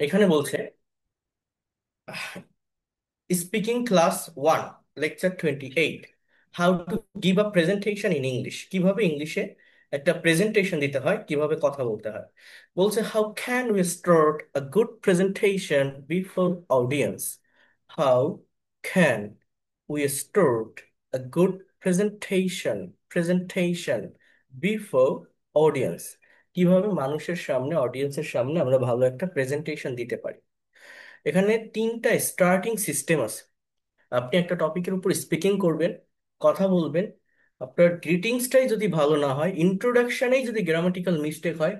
এখানে বলছে speaking class 1 lecture 28, how to give a presentation in English. কিভাবে ইংলিশে একটা প্রেজেন্টেশন দিতে হয়, কিভাবে কথা বলতে হয়। বলছে how can we start a good presentation before audience. How can we start a good presentation before audience. কিভাবে মানুষের সামনে, অডিয়েন্সের সামনে আমরা ভালো একটা প্রেজেন্টেশন দিতে পারি। এখানে তিনটা স্টার্টিং সিস্টেম আছে। আপনি একটা টপিকের উপর স্পিকিং করবেন, কথা বলবেন, আপনার গ্রিটিংসটাই যদি ভালো না হয়, ইন্ট্রোডাকশনেই যদি গ্রামাটিক্যাল মিস্টেক হয়,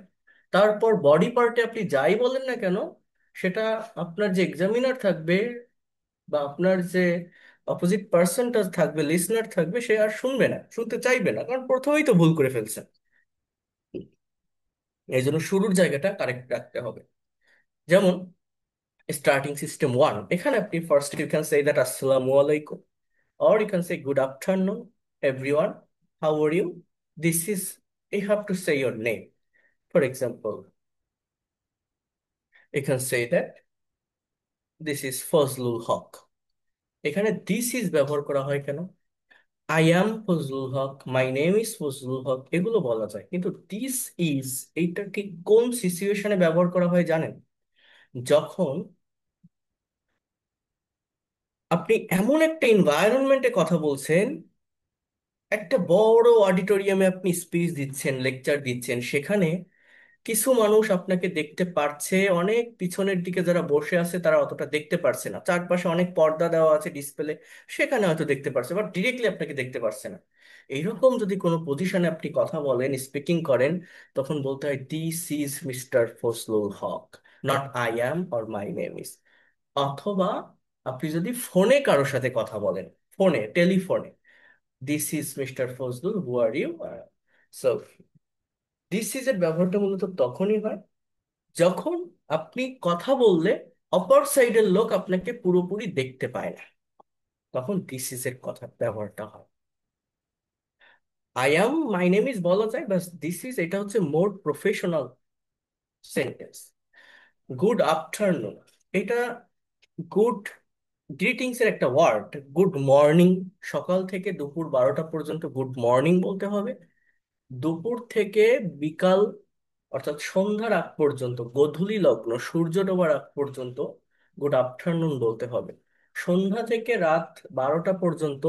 তারপর বডি পার্টে আপনি যাই বলেন না কেন, সেটা আপনার যে এক্সামিনার থাকবে বা আপনার যে অপোজিট পার্সনটা থাকবে, লিসনার থাকবে, সে আর শুনবে না, শুনতে চাইবে না, কারণ প্রথমেই তো ভুল করে ফেলছেন। এই জন্য শুরুর জায়গাটা কারেক্ট রাখতে হবে। যেমন স্টার্টিং সিস্টেম 1, এখানে আপনি first you can say that আসসালামু আলাইকুম, or you can say good afternoon everyone, how are you. This is, you have to say your name. For example, you can say that this is Fazlul হক। এখানে this is ব্যবহার করা হয় কেন? I am Fazlul Haque, my name is Fazlul Haque, এগুলো বলা যায়, কিন্তু this is এইটা ঠিক কোন সিচুয়েশনে ব্যবহার করা হয় জানেন? যখন আপনি এমন একটা এনভায়রনমেন্টে কথা বলছেন, একটা বড় অডিটোরিয়ামে আপনি স্পিচ দিচ্ছেন, লেকচার দিচ্ছেন, সেখানে কিছু মানুষ আপনাকে দেখতে পারছে, অনেক পিছনের দিকে যারা বসে আছে তারা অতটা দেখতে পারছে না, চারপাশে অনেক পর্দা দেওয়া আছে ডিসপ্লে, সেখানে হয়তো দেখতে পারছে, বাট ডিরেক্টলি আপনাকে দেখতে পারছে না। এইরকম যদি কোনো পজিশনে আপনি কথা বলেন, স্পিকিং করেন, তখন বলতে হয় this is mister Fazlul Haque, not I am or my name is. অথবা আপনি যদি ফোনে কারোর সাথে কথা বলেন, ফোনে, টেলিফোনে, this is mister Fazlul, who are you. So this is এর ব্যবহারটা মূলত তখনই হয় যখন আপনি কথা বললে অপর সাইডের লোক আপনাকে পুরোপুরি দেখতে পায় না, তখন দিস ইজ এর কথা ব্যবহারটা হয়। I am, my name is বলা যায়, বাস দিস ইজ এটা হচ্ছে মোর প্রফেশনাল সেন্টেন্স। গুড আফটারনুন, এটা গুড গ্রিটিংস এর একটা ওয়ার্ড। গুড মর্নিং, সকাল থেকে দুপুর 12টা পর্যন্ত গুড মর্নিং বলতে হবে। দুপুর থেকে বিকাল অর্থাৎ সন্ধ্যার আগ পর্যন্ত, গোধূলি লগ্ন সূর্য ডোবার আগ পর্যন্ত গুড আফটারনুন বলতে হবে। সন্ধ্যা থেকে রাত 12টা পর্যন্ত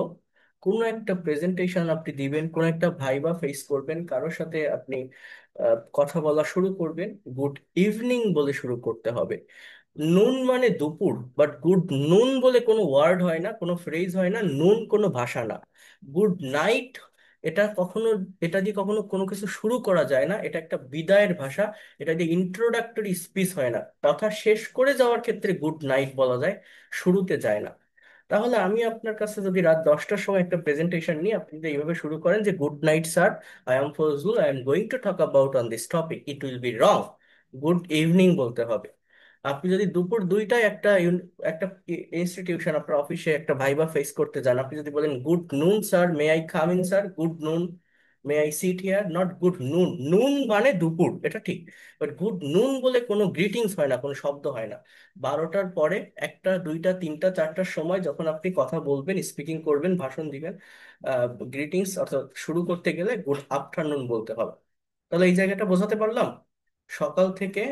কোনো একটা প্রেজেন্টেশন আপনি দিবেন, কোনো একটা ভাইবা ফেস করবেন, কারোর সাথে আপনি কথা বলা শুরু করবেন, গুড ইভিনিং বলে শুরু করতে হবে। নুন মানে দুপুর, বাট গুড নুন বলে কোনো ওয়ার্ড হয় না, কোনো ফ্রেজ হয় না, নুন কোনো ভাষা না। গুড নাইট, এটা কখনো, এটা দিয়ে কখনো কোনো কিছু শুরু করা যায় না, এটা একটা বিদায়ের ভাষা। এটা দিয়ে ইন্ট্রোডাক্টরি স্পিচ হয় না, কথা শেষ করে যাওয়ার ক্ষেত্রে গুড নাইট বলা যায়, শুরুতে যায় না। তাহলে আমি আপনার কাছে যদি রাত 10টার সময় একটা প্রেজেন্টেশন নিই, আপনি যদি এইভাবে শুরু করেন যে good night sir, I am Fazlul, I am going to talk about on this topic, it will be wrong. Good evening বলতে হবে। আপনি যদি দুপুর 2টায় একটা একটা ইনস্টিটিউশন, আপনার অফিসে একটা ভাইবা ফেস করতে যান, আপনি যদি বলেন good noon sir, may I come in sir, good noon, may I sit here, not good noon. Noon মানে দুপুর, এটা ঠিক, বাট গুড নুন বলে কোনো গ্রিটিংস হয় না, কোনো শব্দ হয় না। 12টার পরে, 1টা, 2টা, 3টা, 4টার সময় যখন আপনি কথা বলবেন, স্পিকিং করবেন, ভাষণ দিবেন, গ্রিটিংস অর্থাৎ শুরু করতে গেলে গুড আফটারনুন বলতে হবে। তাহলে এই জায়গাটা বোঝাতে পারলাম। সকাল থেকে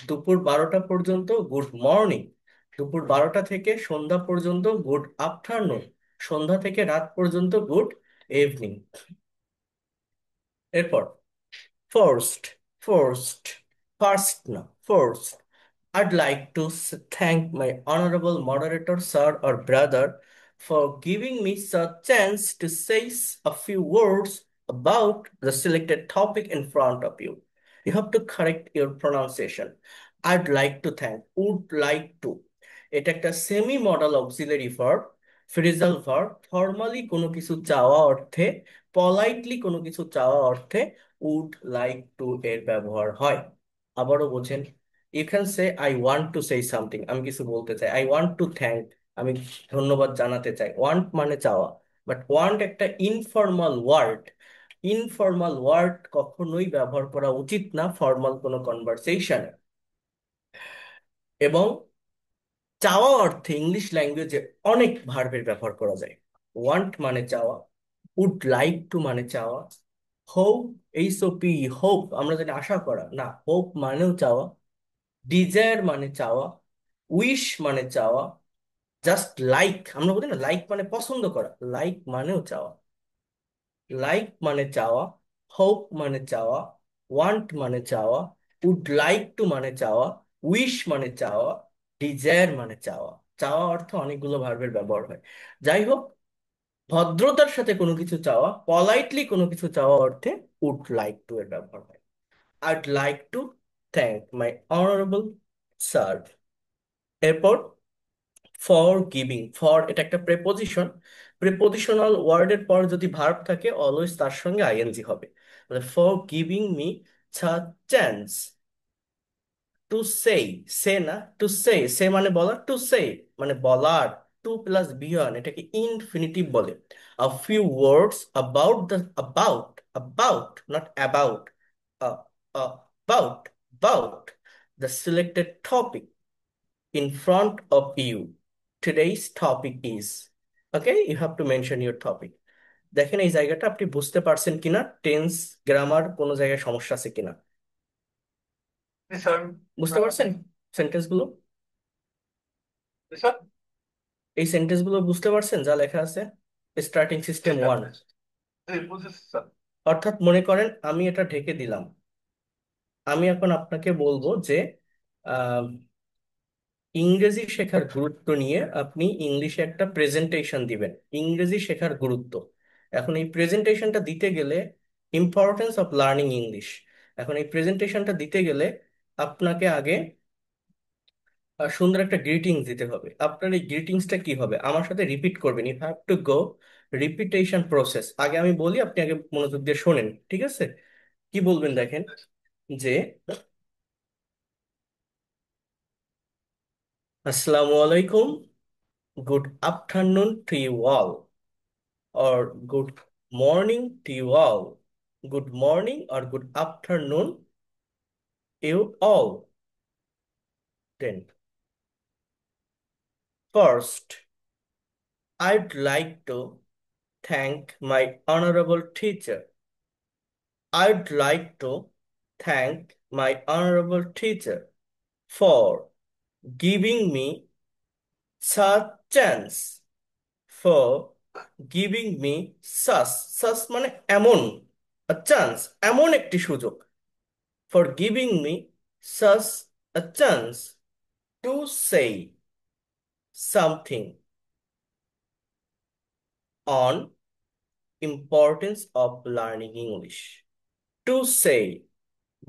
দুপুর 12টা পর্যন্ত গুড মর্নিং, দুপুর 12টা থেকে সন্ধ্যা পর্যন্ত গুড আফটারনুন, সন্ধ্যা থেকে রাত পর্যন্ত গুড ইভিনিং। এরপর ফার্স্ট, ফার্স্ট, ফার্স্ট না, first, I'd like to thank my honorable moderator, sir or brother, for giving me such chance to say a few words about the selected topic in front of you. You have to correct your pronunciation. I'd like to thank, would like to, এটা একটা semi modal auxiliary verb, phrasal verb. Formally কোনো কিছু চাওয়া অর্থে, politely কোনো কিছু চাওয়া অর্থে উড লাইক টু এর ব্যবহার হয়। আবারও বোঝেন, you can say I want to say something, আমি কিছু বলতে চাই, আই ওয়ান্ট টু থ্যাংক, আমি ধন্যবাদ জানাতে চাই। ওয়ান্ট মানে চাওয়া, বাট ওয়ান্ট একটা ইনফর্মাল ওয়ার্ড। ইনফর্মাল ওয়ার্ড কখনোই ব্যবহার করা উচিত না ফর্মাল কোনো কনভারসেশনে। এবং চাওয়া অর্থে ইংলিশ ল্যাঙ্গুয়েজে অনেক ভার্বের ব্যবহার করা যায়। ওয়ান্ট মানে চাওয়া, উড লাইক টু মানে চাওয়া, হোপ, এইচওপি, হোপ আমরা জানি আশা করা, না, হোপ মানেও চাওয়া, ডিজায়ার মানে চাওয়া, উইশ মানে চাওয়া, জাস্ট লাইক আমরা বলি না, লাইক মানে পছন্দ করা, লাইক মানেও চাওয়া, লাইক মানে চাওয়া, হোপ মানে চাওয়া, ওয়ান্ট মানে চাওয়া, উড লাইক টু মানে চাওয়া, উইশ মানে চাওয়া, ডিজায়ার মানে চাওয়া। চাওয়া অর্থে অনেকগুলো ভার্বের ব্যবহার হয়। যাই হোক, ভদ্রতার সাথে কোনো কিছু চাওয়া, পলাইটলি কোনো কিছু চাওয়া অর্থে উড লাইক টু এর ব্যবহার হয়। I'd like to thank my honourable sir. এরপর ফর গিভিং, ফর এটা একটা প্রেপোজিশন। প্রেপোজিশনাল ওয়ার্ডের পর যদি ভার্ব থাকে অলওয়েজ তার সঙ্গে আইএনজি হবে। For giving me chance to say, say না, টু সে, সে মানে বলা, টু সে মানে বলার, টু প্লাস বিয়ন এটাকে ইনফিনিটিভ বলে। A few words about the, about, about not about, about, about the selected topic in front of you. Today's topic is, okay, you have to mention your topic. দেখেন এই জায়গাটা আপনি বুঝতে পারছেন কিনা, tense, grammar কোনো জায়গায় সমস্যা আছে কিনা জি স্যার। বুঝতে পারছেন সেন্টেন্স গুলো? জি স্যার। এই সেন্টেন্স গুলো বুঝতে পারছেন যা লেখা আছে? স্টার্টিং জি সিস্টেম স্যার। ওয়ান। জি বুঝেছি স্যার। অর্থাৎ মনে করেন আমি এটা ঢেকে দিলাম, আমি এখন আপনাকে বলবো যে ইংরেজি শেখার গুরুত্ব নিয়ে আপনি ইংলিশে একটা প্রেজেন্টেশন দিবেন, ইংরেজি শেখার গুরুত্ব। এখন এই প্রেজেন্টেশনটা দিতে গেলে, ইম্পর্টেন্স অফ লার্নিং ইংলিশ, এখন এই প্রেজেন্টেশনটা দিতে গেলে আপনাকে আগে সুন্দর একটা গ্রিটিংস দিতে হবে। আপনার এই গ্রিটিংসটা কি হবে? আমার সাথে রিপিট করবেন, you have to go repetition process. আগে আমি বলি, আপনি আগে মনোযোগ দিয়ে শোনেন, ঠিক আছে? কি বলবেন দেখেন, যে আসসালামু আলাইকুম, good afternoon to you all, or good morning to you all. Good morning or good afternoon, you all. Then, first, I'd like to thank my honorable teacher. I'd like to thank my honorable teacher for giving me such chance. For giving me such মানে এমন, a chance এমন একটি সুযোগ, for giving me such a chance to say something on importance of learning English. To say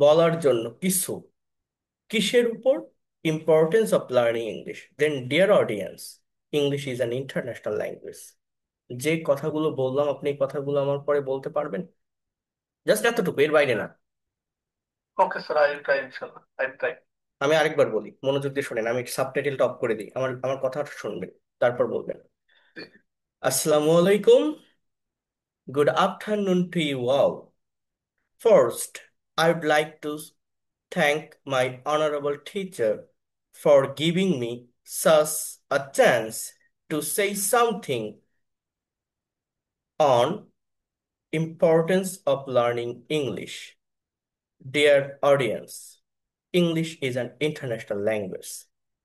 বলার জন্য কিছু, কিসের উপর? Importance of learning English. Then dear audience, English is an international language. যে কথাগুলো বললাম আপনি এই কথাগুলো আমার পরে বলতে পারবেন? জাস্ট এতটুকু, এর বাইরে না। Okay sir, I will try ইনশাআল্লাহ, আই উইল ট্রাই। আমি আরেকবার বলি, মনোযোগ দিয়ে শোনেন, আমি সাবটাইটেলটা অফ করে দিই, আমার আমার কথা শুনবেন, তারপর বলবেন। আসসালামু আলাইকুম, good afternoon to you all. First, I would like to thank my honorable teacher for giving me such a chance to say something on importance of learning English. Dear audience, English is an international language.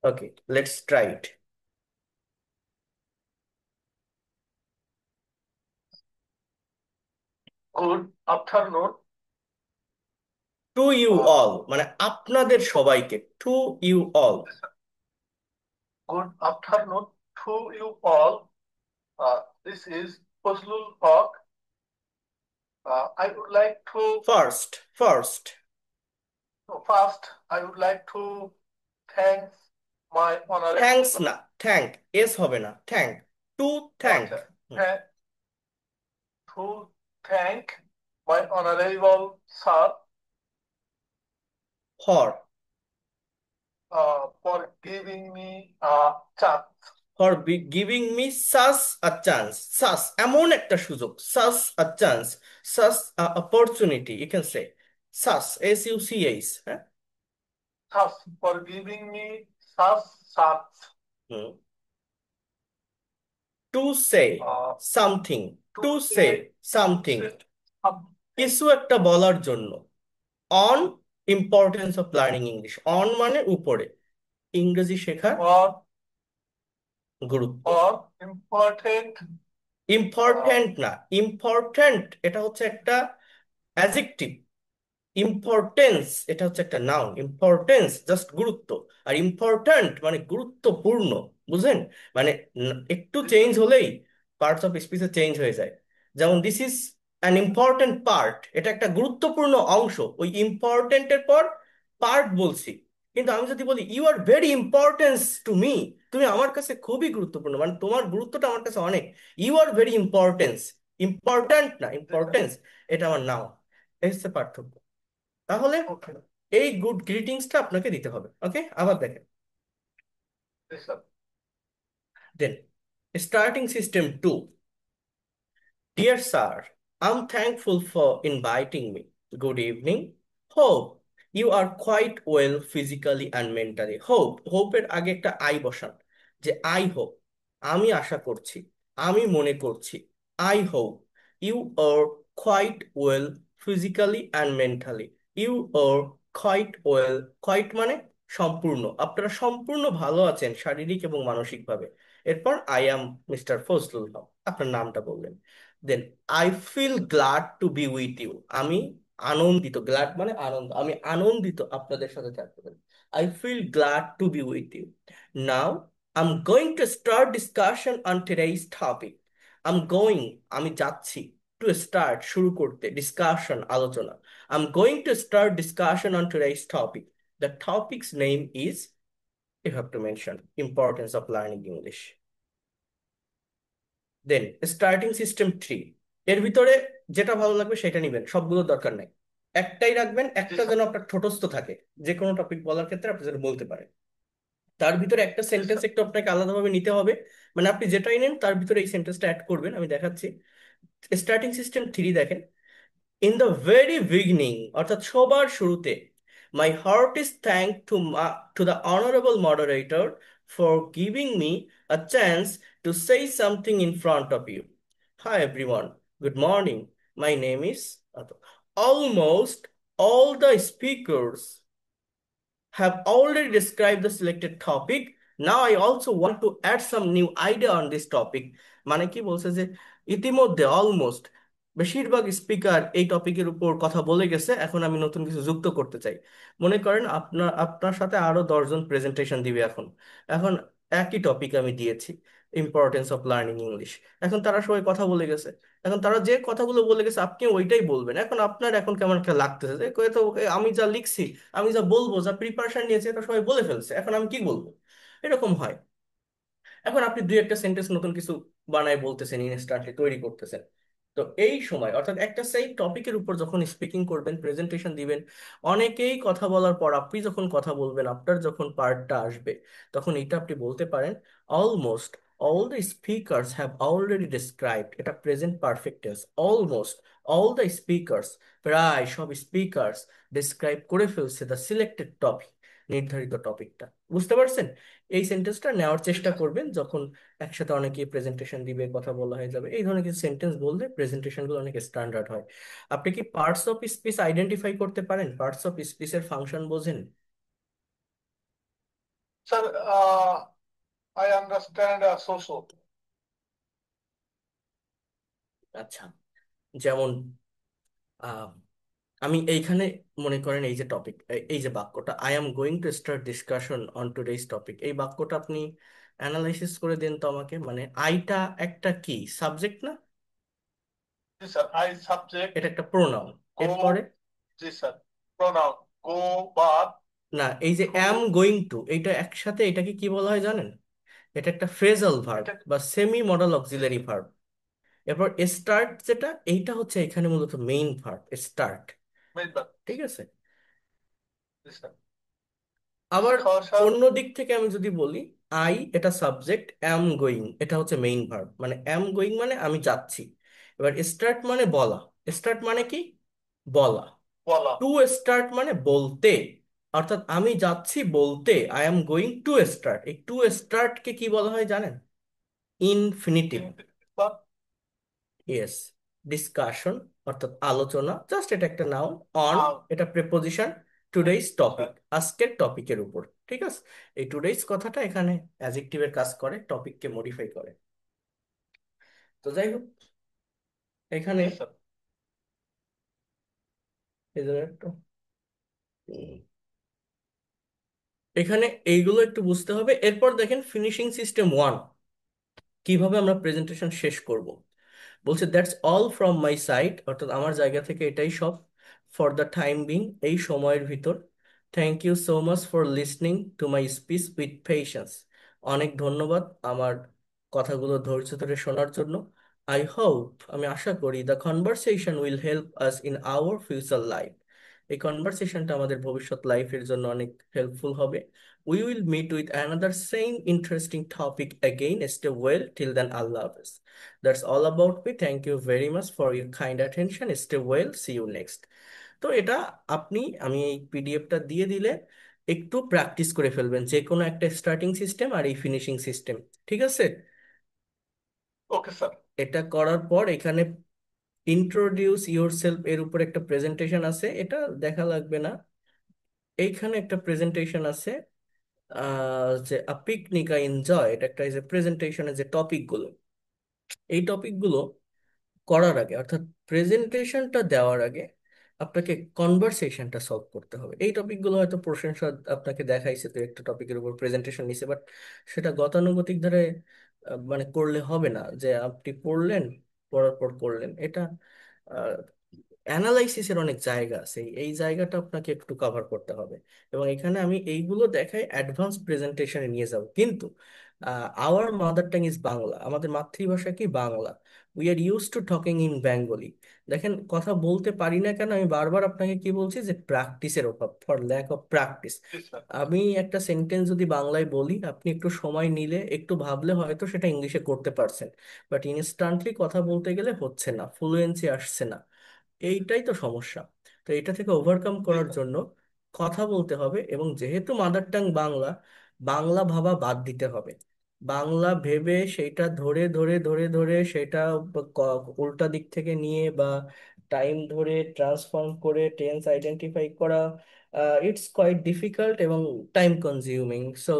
Okay, let's try it. Good afternoon. To you all মানে আপনাদের সবাইকে, to you all. Good afternoon to you all. This is Fazlul Haque. I would like to First, first I would like to thank my honourable. thanks না, thank, S হবে না, thank, to thank, আচ্ছা, to thank my honourable sir for, for giving me a chance. giving me such a chance, such এমন একটা সুযোগ, such a chance, such a opportunity, you can say such, such, হ্যাঁ? Thus, for giving me such, such, to say uh, something, to to say say, something, say something, কিছু একটা বলার জন্য। On importance of learning English, on মানে উপরে, ইংরেজি শেখার or, গুরুত্ব। important, uh, ইম্পর্ট্যান্ট না, ইম্পর্ট্যান্ট এটা হচ্ছে একটা অ্যাজেক্টিভ, ইম্পর্টেন্স এটা হচ্ছে একটা নাউন। ইম্পর্টেন্স জাস্ট গুরুত্ব, আর ইম্পর্ট্যান্ট মানে গুরুত্বপূর্ণ, বুঝেন? মানে একটু this, চেঞ্জ হলেই পার্টস অফ স্পিচে চেঞ্জ হয়ে যায়। যেমন this is an important part, এটা একটা গুরুত্বপূর্ণ অংশ, ওই ইম্পর্ট্যান্টের পর পার্ট বলছি। কিন্তু আমি যদি বলি you are very importance to me, তুমি আমার কাছে খুবই গুরুত্বপূর্ণ, মানে তোমার গুরুত্বটা আমার কাছে অনেক। You are very importance, important না, this, ইম্পর্টেন্স এটা আমার নাম। এই হচ্ছে পার্থক্য। তাহলে okay, এই গুড গ্রিটিংসটা আপনাকে দিতে হবে। ওকে, আবার দেখেন। this, then starting system two. Dear sir, I'm thankful for inviting me. Good evening. Hope you are quite well physically and mentally. Hope, hope এর আগে একটা আই বসান, যে আই হোপ, আমি আশা করছি, আমি মনে করছি। I hope you are quite well physically and mentally. You are quite well, quite মানে সম্পূর্ণ, আপনারা সম্পূর্ণ ভালো আছেন শারীরিক এবং মানসিকভাবে। এরপর I am mister Fazlul Haque, আপনার নামটা বললেন। Then I feel glad to be with you, আমি আনন্দিত, গ্ল্যাড মানে আনন্দ, আমি আনন্দিত আপনাদের সাথে থাকতে পারি। I feel glad to be with you. Now I am going to start discussion on today's topic. I am going, আমি যাচ্ছি, টু স্টার্ট শুরু করতে, ডিসকাশন আলোচনা। I am going to start discussion on today's topic. The topic's name is, you have to mention importance of learning English. Then starting system three, এর ভিতরে যেটা ভালো লাগবে সেটা নিবেন, সবগুলোর দরকার নাই। একটাই রাখবেন, একটা this, যেন আপনার ঠোঁটস্থ থাকে, যে কোনো টপিক বলার ক্ষেত্রে আপনি যেন বলতে পারেন। তার ভিতরে একটা this, সেন্টেন্স একটু আপনাকে আলাদাভাবে নিতে হবে, মানে আপনি যেটাই নেন তার ভিতরে এই সেন্টেন্সটা অ্যাড করবেন, আমি দেখাচ্ছি। স্টার্টিং সিস্টেম থ্রি দেখেন। ইন দ্য ভেরি বিগিনিং, অর্থাৎ সবার শুরুতে, my heart is thank to the honourable moderator for giving me a chance to say something in front of you. Hi everyone, good morning. My name is Almost all the speakers have already described the selected topic. Now I also want to add some new idea on this topic. মানে কি বলছে যে ইতিমধ্যে almost বেশিরভাগ speaker এই টপিকের উপর কথা বলে গেছে, এখন আমি নতুন কিছু যুক্ত করতে চাই। মনে করেন আপনার আপনার সাথে আরো 10 জন প্রেজেন্টেশন দিবে এখন। এখন একই টপিক আমি দিয়েছি, ইম্পর্টেন্স অফ লার্নিং ইংলিশ। এখন তারা সবাই কথা বলে গেছে, এখন তারা যে কথাগুলো বলে গেছে আপনি ওইটাই বলবেন। এখন আপনার এখন কেমন একটা লাগতেছে যে কয়ে তো আমি যা লিখছি, আমি যা বলবো, যা প্রিপারেশন নিয়েছি, এটা সবাই বলে ফেলছে, এখন আমি কি বলবো, এরকম হয়। এখন আপনি দুই একটা সেন্টেন্স নতুন কিছু বানায় বলতেছেন, ইনস্ট্যান্টলি তৈরি করতেছেন। তো এই সময় অর্থাৎ একটা সেই টপিকের উপর যখন স্পিকিং করবেন, প্রেজেন্টেশন দিবেন, অনেকেই কথা বলার পর আপনি যখন কথা বলবেন, আপনার যখন পার্টটা আসবে, তখন এটা আপনি বলতে পারেন almost all the speakers have already described, এটা present perfect tense. Almost all the speakers, প্রায় সব স্পিকার্স ডিসক্রাইব করে ফেলছে দ্য সিলেক্টেড টপিক, নির্ধারিত টপিকটা। বুঝতে পারছেন? এই সেন্টেন্সটা নেওয়ার চেষ্টা করবেন যখন একসাথে অনেকে প্রেজেন্টেশন দিবে, কথা বলা হয়ে যাবে, এই ধরনের কিছু সেন্টেন্স বললে প্রেজেন্টেশন গুলো অনেক স্ট্যান্ডার্ড হয়। আপনি কি পার্টস অফ স্পিচ আইডেন্টিফাই করতে পারেন? পার্টস অফ স্পিচের ফাংশন বোঝেন? sir, I understand so. আচ্ছা, যেমন আহ, আমি এইখানে মনে করেন এই যে টপিক, এই যে বাক্যটা, I am going to start discussion on today's topic, এই বাক্যটা আপনি অ্যানালাইসিস করে দেন তো আমাকে। মানে আইটা একটা কি সাবজেক্ট না? This, sir, I এটা subject একটা প্রোনাউন। এরপরে go, this, sir, pronoun go, but না, এই যে অ্যাম to, গোয়িং টু, এইটা একসাথে এটাকে কি বলা হয় জানেন? এটা একটা ফ্রেজাল ভার্ব এটা বা semi modal this, auxiliary verb. এরপর স্টার্ট যেটা, এইটা হচ্ছে এখানে মূলত মেইন ভার্ব স্টার্ট। member, ঠিক আছে। this, sir, আবার discussion, অন্য দিক থেকে আমি যদি বলি, আই এটা সাবজেক্ট, অ্যাম গোয়িং এটা হচ্ছে মেইন ভার্ব। মানে অ্যাম গোয়িং মানে আমি যাচ্ছি। এবার স্টার্ট মানে বলা, স্টার্ট মানে কি? বলা। voila, টু স্টার্ট মানে বলতে, অর্থাৎ আমি যাচ্ছি বলতে I am going to start, এই টু স্টার্ট কে কি বলা হয় জানেন? Infinitive. infinitive verb. Yes. Discussion অর্থাৎ আলোচনা, জাস্ট এটা একটা নাউন। অন, Ah, এটা প্রেপোজিশন। Today's topic, sir. আজকের টপিকের উপর। ঠিক আছে, এই টুডেইস কথাটা এখানে অ্যাজেক্টিভের কাজ করে, টপিককে মডিফাই করে। তো যাই হোক, এখানে Yes, sir. এই যে একটু এখানে এইগুলো একটু বুঝতে হবে। এরপর দেখেন ফিনিশিং সিস্টেম ওয়ান, কিভাবে আমরা প্রেজেন্টেশন শেষ করব। বলছে that's all from my side, অর্থাৎ আমার জায়গা থেকে এটাই সব। ফর দ্য টাইম বিং, এই সময়ের ভিতর। Thank you so much for listening to my speech with patience. অনেক ধন্যবাদ আমার কথাগুলো ধৈর্য ধরে শোনার জন্য। আই হোপ, আমি আশা করি, the conversation will help us in our future life, এই কনভারসেশনটা আমাদের ভবিষ্যৎ লাইফের জন্য অনেক হেল্পফুল হবে। We will meet with another same interesting topic again. Stay well till then, আল্লাহ হাফেজ। That's all about me. Thank you very much for your kind attention. Stay well. See you next. তো এটা আপনি, আমি এই পিডিএফটা দিয়ে দিলে একটু প্র্যাকটিস করে ফেলবেন, যে কোনো একটা স্টার্টিং সিস্টেম আর এই ফিনিশিং সিস্টেম। ঠিক আছে? Okay, sir. এটা করার পর এখানে ইন্ট্রোডিউস ইয়োরসেলফ এর উপর একটা প্রেজেন্টেশন আছে, এটা দেখা লাগবে না। এইখানে একটা প্রেজেন্টেশন আছে, যে আ পিকনিক আই এনজয়, এটা একটা যে প্রেজেন্টেশনের যে টপিকগুলো, এই টপিকগুলো করার আগে, অর্থাৎ প্রেজেন্টেশনটা দেওয়ার আগে আপনাকে কনভারসেশনটা সলভ করতে হবে। এই টপিকগুলো হয়তো প্রশংসা আপনাকে দেখাইছে, তো একটা টপিকের উপর প্রেজেন্টেশন নিছে, বাট সেটা গতানুগতিক ধারে মানে করলে হবে না, যে আপনি পড়লেন, পড়ার পর করলেন এটা। অ্যানালাইসিসের অনেক জায়গা আছে, এই জায়গাটা আপনাকে একটু কভার করতে হবে। এবং এখানে আমি এইগুলো দেখাই অ্যাডভান্স প্রেজেন্টেশনে নিয়ে যাব, কিন্তু our mother tongue is Bangla, আমাদের মাতৃভাষা কি Bangla. We are use to talking in Bengali. দেখেন, কথা বলতে পারি না কেন, আমি বারবার আপনাকে কি বলছি, যে প্র্যাকটিসের অভাব, for lack of practice. Yes, sir. আমি একটা সেন্টেন্স যদি বাংলায় বলি, আপনি একটু সময় নিলে, একটু ভাবলে হয়তো সেটা ইংলিশে করতে পারছেন, বাট ইনস্ট্যান্টলি কথা বলতে গেলে হচ্ছে না, ফ্লুয়েন্সি আসছে না। এইটাই তো সমস্যা। তো এটা থেকে ওভারকাম Yes, করার sir. জন্য কথা বলতে হবে, এবং যেহেতু মাদার টাং বাংলা, বাংলা ভাবা বাদ দিতে হবে। বাংলা ভেবে সেটা ধরে ধরে ধরে ধরে সেটা উল্টা দিক থেকে নিয়ে, বা টাইম ধরে ট্রান্সফর্ম করে টেন্স আইডেন্টিফাই করা, ইটস কোয়াইট ডিফিকাল্ট এবং টাইম কনজিউমিং। সো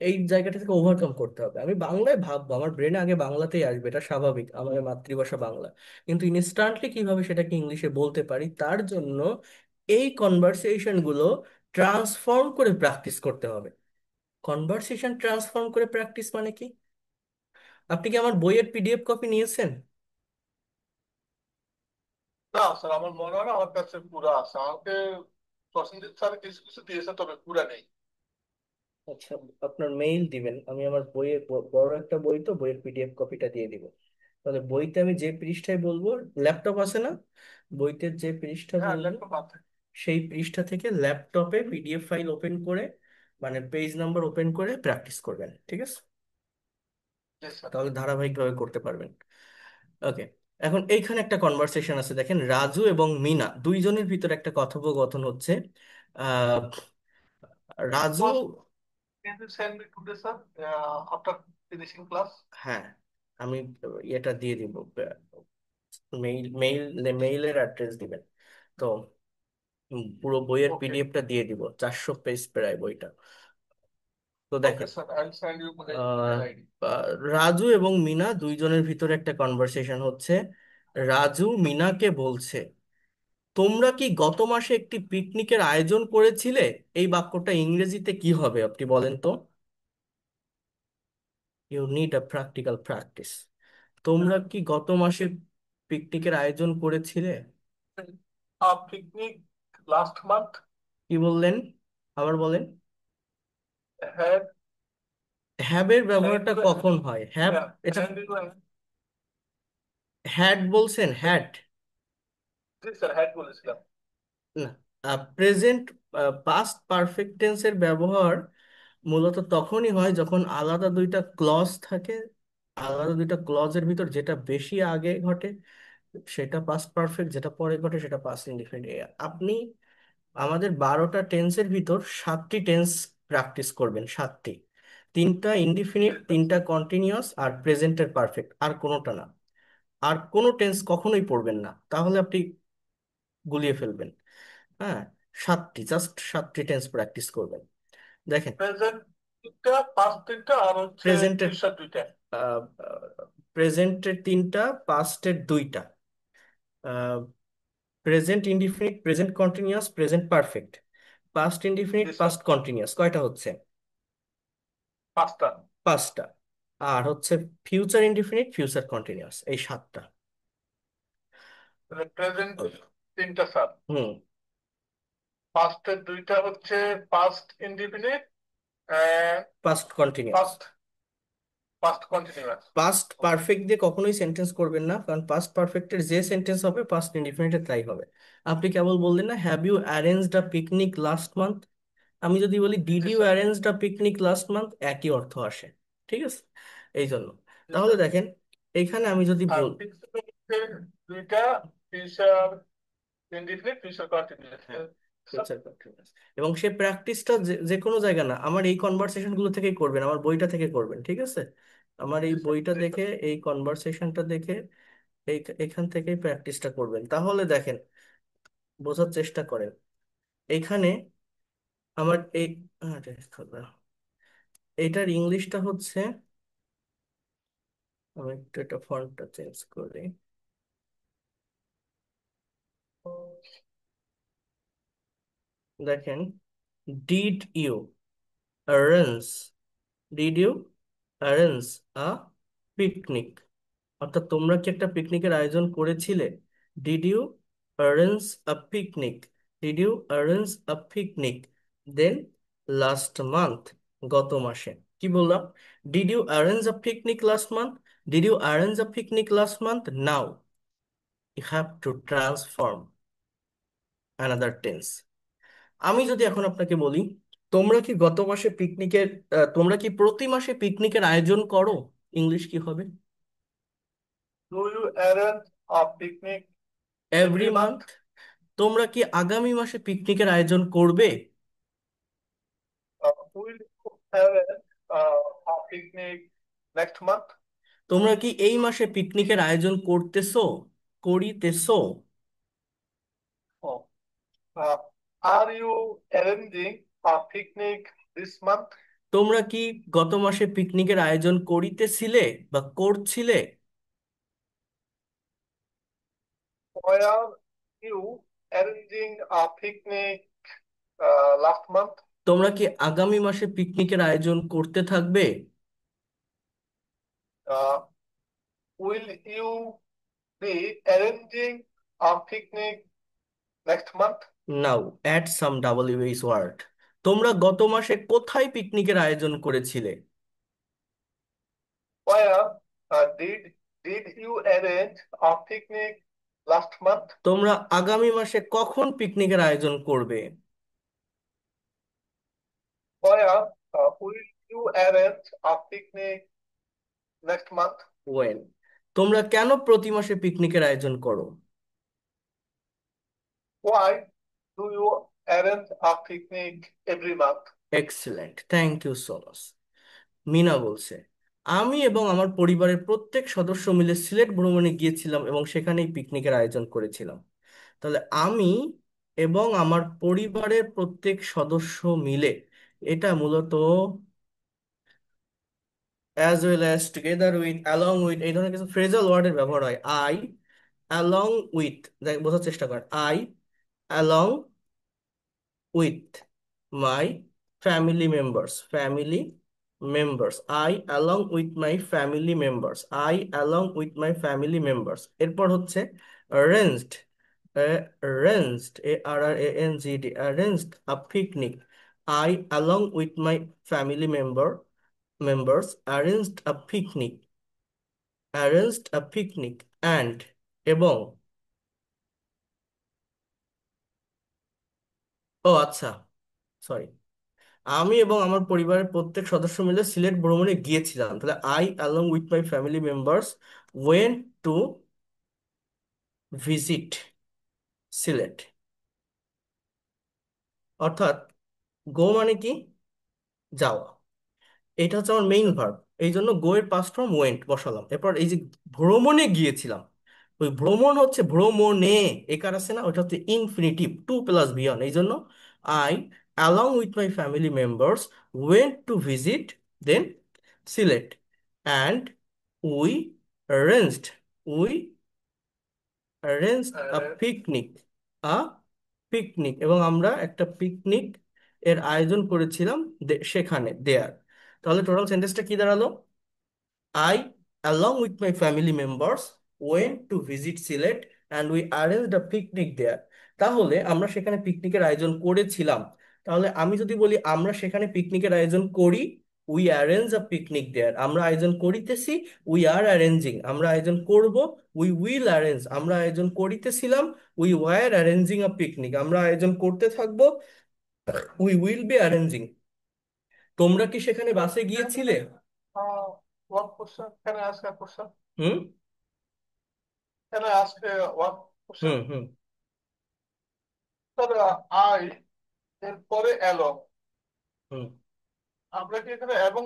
এই জায়গাটা থেকে ওভারকাম করতে হবে। আমি বাংলায় ভাববো, আমার ব্রেনে আগে বাংলাতেই আসবে, এটা স্বাভাবিক, আমাদের মাতৃভাষা বাংলা। কিন্তু ইনস্ট্যান্টলি কিভাবে সেটাকে ইংলিশে বলতে পারি, তার জন্য এই কনভারসেশন গুলো ট্রান্সফর্ম করে প্র্যাকটিস করতে হবে। কনভারসেশন ট্রান্সফর্ম করে প্র্যাকটিস মানে কি? আপনি কি আমার বইয়ের পিডিএফ কপি নিয়েছেন? না স্যার, আমার মনে হয় না আমার কাছে পুরা আছে। আমাকে প্রসেনজিৎ স্যার কিছু কিছু দিয়েছে, তবে পুরা নেই। আচ্ছা, আপনার মেইল দিবেন, আমি আমার বইয়ের বড় একটা বই, তো বইয়ের পিডিএফ কপিটা দিয়ে দিব। তাহলে বইতে আমি যে পৃষ্ঠায় বলবো, ল্যাপটপ আছে না, বইতে যে পৃষ্ঠা হ্যাঁ, বলবো, ল্যাপটপ আছে। সেই পৃষ্ঠা থেকে ল্যাপটপে পিডিএফ ফাইল ওপেন করে, মানে পেজ নাম্বার ওপেন করে প্র্যাকটিস করবেন। ঠিক আছে? Yes, sir. তাহলে ধারাবাহিকভাবে করতে পারবেন। ওকে। এখন এইখানে একটা কনভারসেশন আছে, দেখেন, রাজু এবং মিনা দুইজনের ভিতরে একটা কথোপকথন হচ্ছে। আহ Raju, First, can you send me today, sir, after finishing class? হ্যাঁ, আমি এটা দিয়ে দিব, মেইল মেইল মেইলের অ্যাড্রেস দিবেন। তো পুরো বইয়ের Okay. পিডিএফটা দিয়ে দিব, 400 পেজ প্রায় বইটা। তো Okay, দেখেন, sir. I'll send you my ah, email ID. Raju এবং মিনা দুইজনের ভিতরে একটা কনভারসেশন হচ্ছে। রাজু মিনাকে বলছে, তোমরা কি গত মাসে একটি পিকনিকের আয়োজন করেছিলে? এই বাক্যটা ইংরেজিতে কি হবে আপনি বলেন তো? You need a practical practice. তোমরা কি গত মাসে পিকনিকের আয়োজন করেছিলে? A picnic last month কি বললেন? আবার বলেন। had হ্যাবের hand ব্যবহারটা to কখন হয়? হ্যাভ, yeah, এটা hand to hand. হ্যাড বলছেন, হ্যাড জি স্যার, হ্যাড বলেছিলাম। না। প্রেজেন্ট পাস্ট পারফেক্ট টেন্সের ব্যবহার মূলত তখনই হয় যখন আলাদা দুইটা ক্লজ থাকে। আলাদা দুইটা ক্লজের ভিতর যেটা বেশি আগে ঘটে সেটা পাস্ট পারফেক্ট, যেটা পরে ঘটে সেটা পাস্ট ইনডিফিনিট। আপনি আমাদের 12টা টেন্সের ভিতর 7টি টেন্স প্র্যাকটিস করবেন, 7টি। 3টা ইনডিফিনিট, ঠিক আছে। 3টা কন্টিনিউয়াস, আর প্রেজেন্টের পারফেক্ট, আর কোনোটা না। আর কোনো টেন্স কখনোই পড়বেন না, তাহলে আপনি গুলিয়ে ফেলবেন। হ্যাঁ, 7টি, জাস্ট 7টি টেন্স প্র্যাকটিস করবেন। দেখেন, প্রেজেন্ট তিনটা, পাস্ট তিনটা, আর হচ্ছে প্রেজেন্টের ফিউচার দুইটা। প্রেজেন্টের 3টা, পাস্টের 2টা, present indefinite, present continuous, present perfect, past indefinite, জি স্যার। পাস্ট কন্টিনিউয়াস, কয়টা হচ্ছে? পাঁচটা। 5টা। আর হচ্ছে ফিউচার ইনডিফিনিট, ফিউচার কন্টিনিউয়াস, এই 7টা। প্রেজেন্ট তিনটা স্যার। হুম। পাস্টের দুইটা হচ্ছে past indefinite, past continuous. Past past continuous. Past perfect দিয়ে কখনোই সেন্টেন্স করবেন না, কারণ পাস্ট পারফেক্টের যে সেন্টেন্স হবে পাস্ট ইনডিফিনিটের তাই হবে। আপনি কেবল বললেন না, have you arranged a picnic last month? আমি যদি বলি ডিড জি you sir. Arranged a picnic last month, একই অর্থ আসে। ঠিক আছে, এই জন্য। জি তাহলে স্যার। দেখেন, এইখানে আমি যদি আর বল, ফিউচার হচ্ছে দুইটা, ফিউচার ইনডিফিনিট, ফিউচার কন্টিনিউয়াস। হ্যাঁ, স্যার। Future continuous. এবং সে প্র্যাকটিসটা যে যে কোনো জায়গা না, আমার এই কনভারসেশন গুলো থেকেই করবেন, আমার বইটা থেকে করবেন, ঠিক আছে? আমার এই জি স্যার। বইটা জি স্যার। দেখে, এই কনভারসেশনটা দেখে, এখান থেকেই প্র্যাকটিসটা করবেন। তাহলে দেখেন, বোঝার চেষ্টা করেন। এইখানে আমার এই, আরে খোদা, এটার ইংলিশটা হচ্ছে, আমি একটু এটা ফন্টটা চেঞ্জ করি। দেখেন, did you arrange, did you arrange a picnic, অর্থাৎ তোমরা কি একটা পিকনিকের আয়োজন করেছিলে? Did you arrange a picnic, did you arrange a picnic then last month, গত মাসে। কি বললাম? Did you arrange a picnic last month, did you arrange a picnic last month, now you have to transform another tense. আমি যদি এখন আপনাকে বলি, তোমরা কি গত মাসে পিকনিকের, তোমরা কি প্রতি মাসে পিকনিকের আয়োজন করো, ইংলিশ কি হবে? Do you arrange a picnic every every month? Month. তোমরা কি আগামী মাসে পিকনিকের আয়োজন করবে? Will you arrange a picnic next month? তোমরা কি এই মাসে পিকনিকের আয়োজন করতেছো, করিতেছো? Are you arranging a picnic this month? তোমরা কি গত মাসে পিকনিকের আয়োজন করিতেছিলে বা করছিলে? Were you arranging a picnic last month? তোমরা কি আগামী মাসে পিকনিকের আয়োজন করতে থাকবে? Will you be arranging a picnic next month? Now add some WH word. তোমরা গত মাসে কোথায় পিকনিকের আয়োজন করেছিলে? Where did you arrange a picnic last month? তোমরা আগামী মাসে কখন পিকনিকের আয়োজন করবে? Where will you arrange a picnic next month? When. তোমরা কেন প্রতি মাসে পিকনিকের আয়োজন করো? Why do you arrange a picnic every month? Excellent, thank you so much. Meena বলছে, আমি এবং আমার পরিবারের প্রত্যেক সদস্য মিলে সিলেট ভ্রমণে গিয়েছিলাম এবং সেখানেই পিকনিকের আয়োজন করেছিলাম। তাহলে আমি এবং আমার পরিবারের প্রত্যেক সদস্য মিলে, এটা মূলত as well as, together with, along with, এই ধরনের কিছু ফ্রেজাল ওয়ার্ডের ব্যবহার হয়। আই অ্যালং উইথ, বোঝার চেষ্টা করেন, I along with my family members, family members, I along with my family members, I along with my family members, এরপর হচ্ছে arranged, arranged, ARRANGED, arranged a picnic, I along with my family members arranged a picnic, arranged a picnic, and এবং, ও আচ্ছা, sorry, আমি এবং আমার পরিবারের প্রত্যেক সদস্য মিলে সিলেট ভ্রমণে গিয়েছিলাম। তাহলে I along with my family members went to visit Sylhet. অর্থাৎ গো মানে কি? যাওয়া। এটা হচ্ছে আমার মেইন ভার্ব। এই জন্য গো এর পাস্ট ফর্ম ওয়েন্ট বসালাম। এরপর এই যে ভ্রমণে গিয়েছিলাম, ওই ভ্রমণ হচ্ছে ভ্রমণে, একার আছে না, ওটা হচ্ছে ইনফিনিটিভ, টু প্লাস বিয়ন। এই জন্য I along with my family members went to visit then Sylhet and we arranged we arranged a picnic, a picnic, এবং আমরা একটা পিকনিক এর আয়োজন করেছিলাম সেখানে, দেয়ার। তাহলে টোটাল সেন্টেন্সটা কি দাঁড়ালো? I, along with my family members, went to visit Sylhet and we arranged a picnic there. তাহলে আমরা সেখানে পিকনিকের আয়োজন করেছিলাম। তাহলে আমি যদি বলি আমরা সেখানে পিকনিকের আয়োজন করি, উই অ্যারেঞ্জ আ পিকনিক দেয়ার, আমরা আয়োজন করিতেছি, উই আর অ্যারেঞ্জিং, আমরা আয়োজন করব, উই উইল অ্যারেঞ্জ, আমরা আয়োজন করিতেছিলাম, we were arranging a picnic, আমরা আয়োজন করতে থাকবো, উই উইল বি অ্যারেঞ্জিং। তোমরা কি সেখানে বাসে গিয়েছিলে? One question. Can I ask a question? Hmm, Can I ask one question? Hmm, hmm, sir, I এর পরে এলো, হুম। আমরা কি এখানে এবং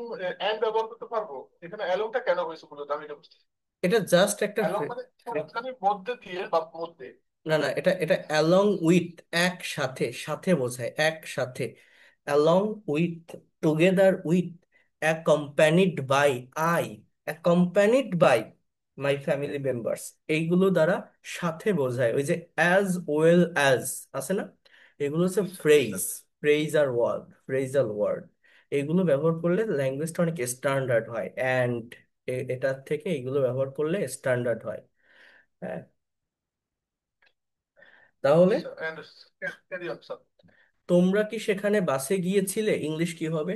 এন্ড ব্যবহার করতে পারবো? এখানে অ্যালোংটা কেন হয়েছে মূলত আমি এটা বুঝতে। এটা জাস্ট একটা অ্যালং মানে মাঝখানে মধ্যে দিয়ে বা মধ্যে। না না, এটা এটা অ্যালং উইথ, একসাথে, সাথে বোঝায়, একসাথে। Along with, together with, accompanied by, I accompanied by my family members, এইগুলো দ্বারা সাথে বোঝায়। ওই যে অ্যাজ ওয়েল অ্যাজ আছে না, এগুলো হচ্ছে phrase, phrasal word, phrasal word. এগুলো ব্যবহার করলে ল্যাঙ্গুয়েজটা অনেক স্ট্যান্ডার্ড হয়, অ্যান্ড এটার থেকে এগুলো ব্যবহার করলে স্ট্যান্ডার্ড হয়। হ্যাঁ, তাহলে আচ্ছা, এন্ড ক্যারি অন স্যার। তোমরা কি সেখানে বাসে গিয়েছিলে, ইংলিশ কি হবে?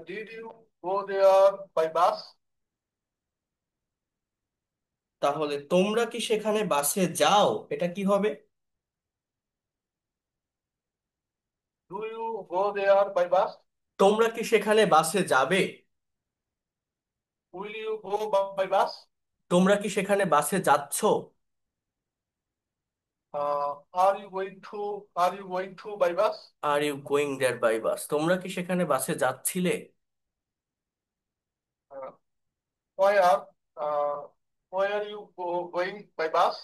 Did you go there by bus? তাহলে তোমরা কি সেখানে বাসে যাও, এটা কি হবে? Do you go there by bus? তোমরা কি সেখানে বাসে যাবে? Will you go by bus? তোমরা কি সেখানে বাসে যাচ্ছ? Are you going to, are you going to by bus? Are you going there by bus? তোমরা কি সেখানে বাসে যাচ্ছিলে? Were, were you going by bus?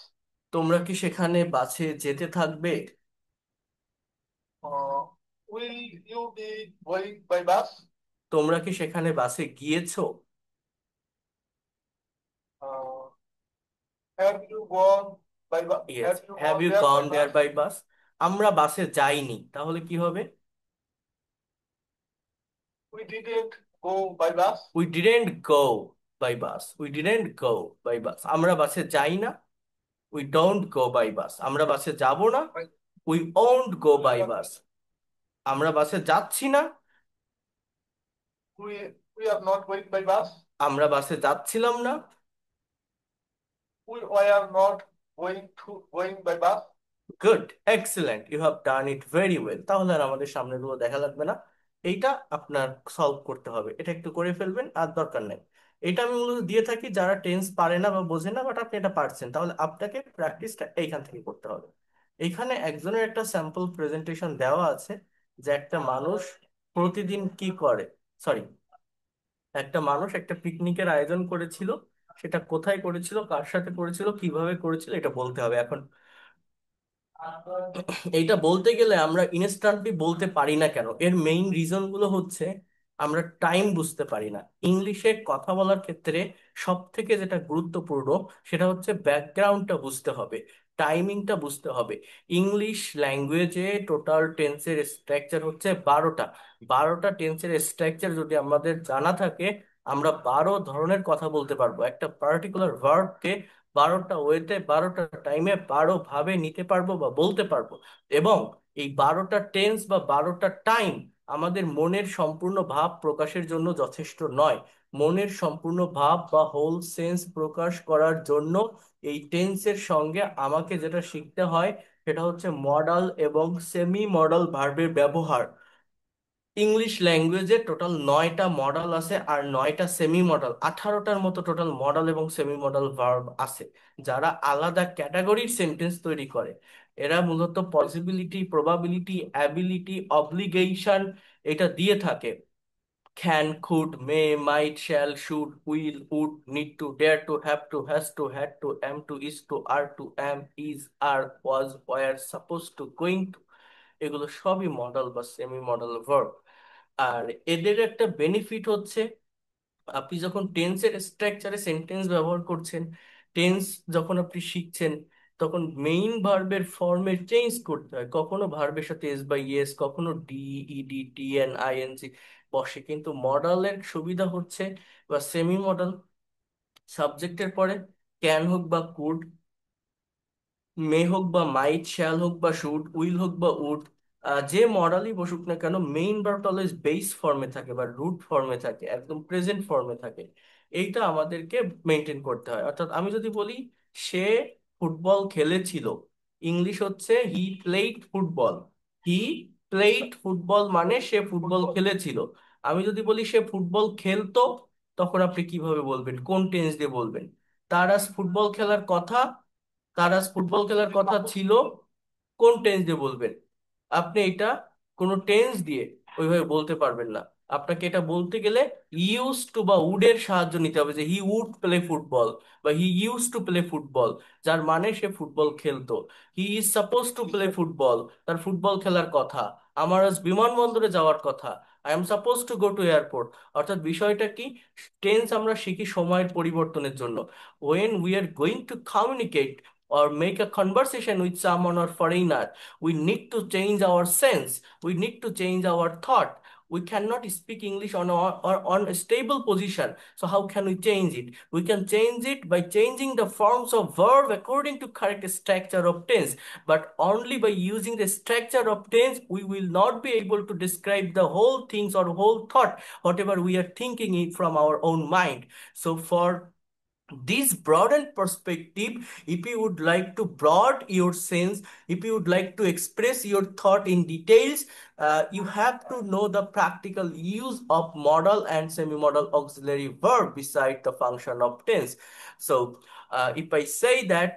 তোমরা কি সেখানে বাসে যেতে থাকবে? Will you be going by bus? তোমরা কি সেখানে বাসে গিয়েছো? Have you gone by bus? Yes. Have you have gone you there gone by there bus? By bus? আমরা বাসে যাইনি, তাহলে কি হবে? We didn't go by bus? We didn't go by bus, we didn't go by bus, আমরা বাসে যাই না, we don't go by bus, আমরা বাসে যাব না, we won't go by bus, আমরা বাসে যাচ্ছি না, we we are not going by bus? আমরা বাসে যাচ্ছিলাম না। We are not going by bus? Good, excellent, you have done it very well. তাহলে আর আমাদের সামনেগুলো দেখা লাগবে না, এইটা আপনার সলভ করতে হবে, এটা একটু করে ফেলবেন, আর দরকার নেই। এটা আমি মূলত দিয়ে থাকি যারা টেন্স পারে না বা বোঝে না, বাট আপনি এটা পারছেন, তাহলে আপনাকে প্র্যাকটিসটা এইখান থেকে করতে হবে। এইখানে একজনের একটা স্যাম্পল প্রেজেন্টেশন দেওয়া আছে, যে একটা মানুষ প্রতিদিন কি করে, সরি, একটা মানুষ একটা পিকনিকের আয়োজন করেছিল, সেটা কোথায় করেছিল, কার সাথে করেছিল, কিভাবে করেছিল, এটা বলতে হবে এখন। এইটা বলতে গেলে আমরা ইনস্ট্যান্টলি বলতে পারি না কেন, এর মেইন রিজন গুলো হচ্ছে আমরা টাইম বুঝতে পারি না। ইংলিশে কথা বলার ক্ষেত্রে সব থেকে যেটা গুরুত্বপূর্ণ, সেটা হচ্ছে ব্যাকগ্রাউন্ডটা বুঝতে হবে, টাইমিংটা বুঝতে হবে। ইংলিশ ল্যাঙ্গুয়েজে টোটাল টেন্সের স্ট্রাকচার হচ্ছে 12টা। 12টা টেন্সের স্ট্রাকচার যদি আমাদের জানা থাকে, আমরা 12 ধরনের কথা বলতে পারবো, একটা পার্টিকুলার ভার্বকে 12টা ওয়েতে, 12টা টাইমে, 12 ভাবে নিতে পারবো বা বলতে পারবো। এবং এই 12টা টেন্স বা 12টা টাইম আমাদের মনের সম্পূর্ণ ভাব প্রকাশের জন্য যথেষ্ট নয়। মনের সম্পূর্ণ ভাব বা হোল সেন্স প্রকাশ করার জন্য এই টেন্সের সঙ্গে আমাকে যেটা শিখতে হয়, সেটা হচ্ছে মডাল এবং সেমি মডাল ভার্বের ব্যবহার। ইংলিশ ল্যাঙ্গুয়েজে টোটাল 9টা মডেল আছে, আর 9টা সেমি মডেল, 18টার মতো টোটাল মডেল এবং সেমি মডেল ভার্ব আছে, যারা আলাদা ক্যাটাগরির সেন্টেন্স তৈরি করে। এরা মূলত পসিবিলিটি, প্রবাবিলিটি, অ্যাবিলিটি, অব্লিগেশন এটা দিয়ে থাকে। Can, could, may, might, shall, should, will, would, need to, dare to, have to, has to, had to, am to, is to, are to, am, is, are, was, were, suppose to, going to, এগুলো সবই model বা semi modal verb. আর এদের একটা benefit হচ্ছে, আপনি যখন টেন্সের স্ট্রাকচারে sentence ব্যবহার করছেন, টেন্স যখন আপনি শিখছেন, তখন মেইন ভার্বের ফর্মে চেঞ্জ করতে হয়। কখনো ভার্বের সাথে এস বা ইএস, কখনো ডি, ইডি, টিএন, আইএনজি বসে। কিন্তু মডেলের সুবিধা হচ্ছে, বা সেমি মডেল, সাবজেক্টের পরে ক্যান হোক বা কুড, মে হোক বা মাইট, শ্যাল হোক বা শুড, উইল হোক বা উড, যে মডালই বসুক না কেন, মেইন ভার্বটা অলওয়েজ বেস ফর্মে থাকে বা রুট ফর্মে থাকে, একদম প্রেজেন্ট ফর্মে থাকে। এইটা আমাদেরকে মেনটেন করতে হয়। অর্থাৎ আমি যদি বলি সে ফুটবল খেলেছিল, ইংলিশ হচ্ছে হি প্লেইড ফুটবল। হি প্লেইড ফুটবল মানে সে ফুটবল ফুটবল। খেলেছিল। আমি যদি বলি সে ফুটবল খেলতো, তখন আপনি কিভাবে বলবেন, কোন টেন্স দিয়ে বলবেন? তার আজ ফুটবল খেলার কথা, তার আজ ফুটবল খেলার কথা ছিল, কোন টেন্স দিয়ে বলবেন? আপনি এটা কোনো টেন্স দিয়ে ওইভাবে বলতে পারবেন না। আপনাকে এটা বলতে গেলে ইউজ টু বা উড এর সাহায্য নিতে হবে, যে হি উড প্লে ফুটবল, বা he use to play football, যার মানে সে ফুটবল খেলতো। He is suppose to play football, তার ফুটবল খেলার কথা। আমার আজ বিমানবন্দরে যাওয়ার কথা, I am suppose to go to airport. অর্থাৎ বিষয়টা কি, টেন্স আমরা শিখি সময়ের পরিবর্তনের জন্য। When we are going to communicate or make a conversation with someone or foreigner, we need to change our sense, we need to change our thought. We cannot speak English or on a stable position. So how can we change it? We can change it by changing the forms of verb according to correct structure of tense. But only by using the structure of tense, we will not be able to describe the whole things or whole thought, whatever we are thinking it from our own mind. So for this broadened perspective, if you would like to broad your sense, if you would like to express your thought in details, you have to know the practical use of modal and semi-modal auxiliary verb beside the function of tense. So if I say that,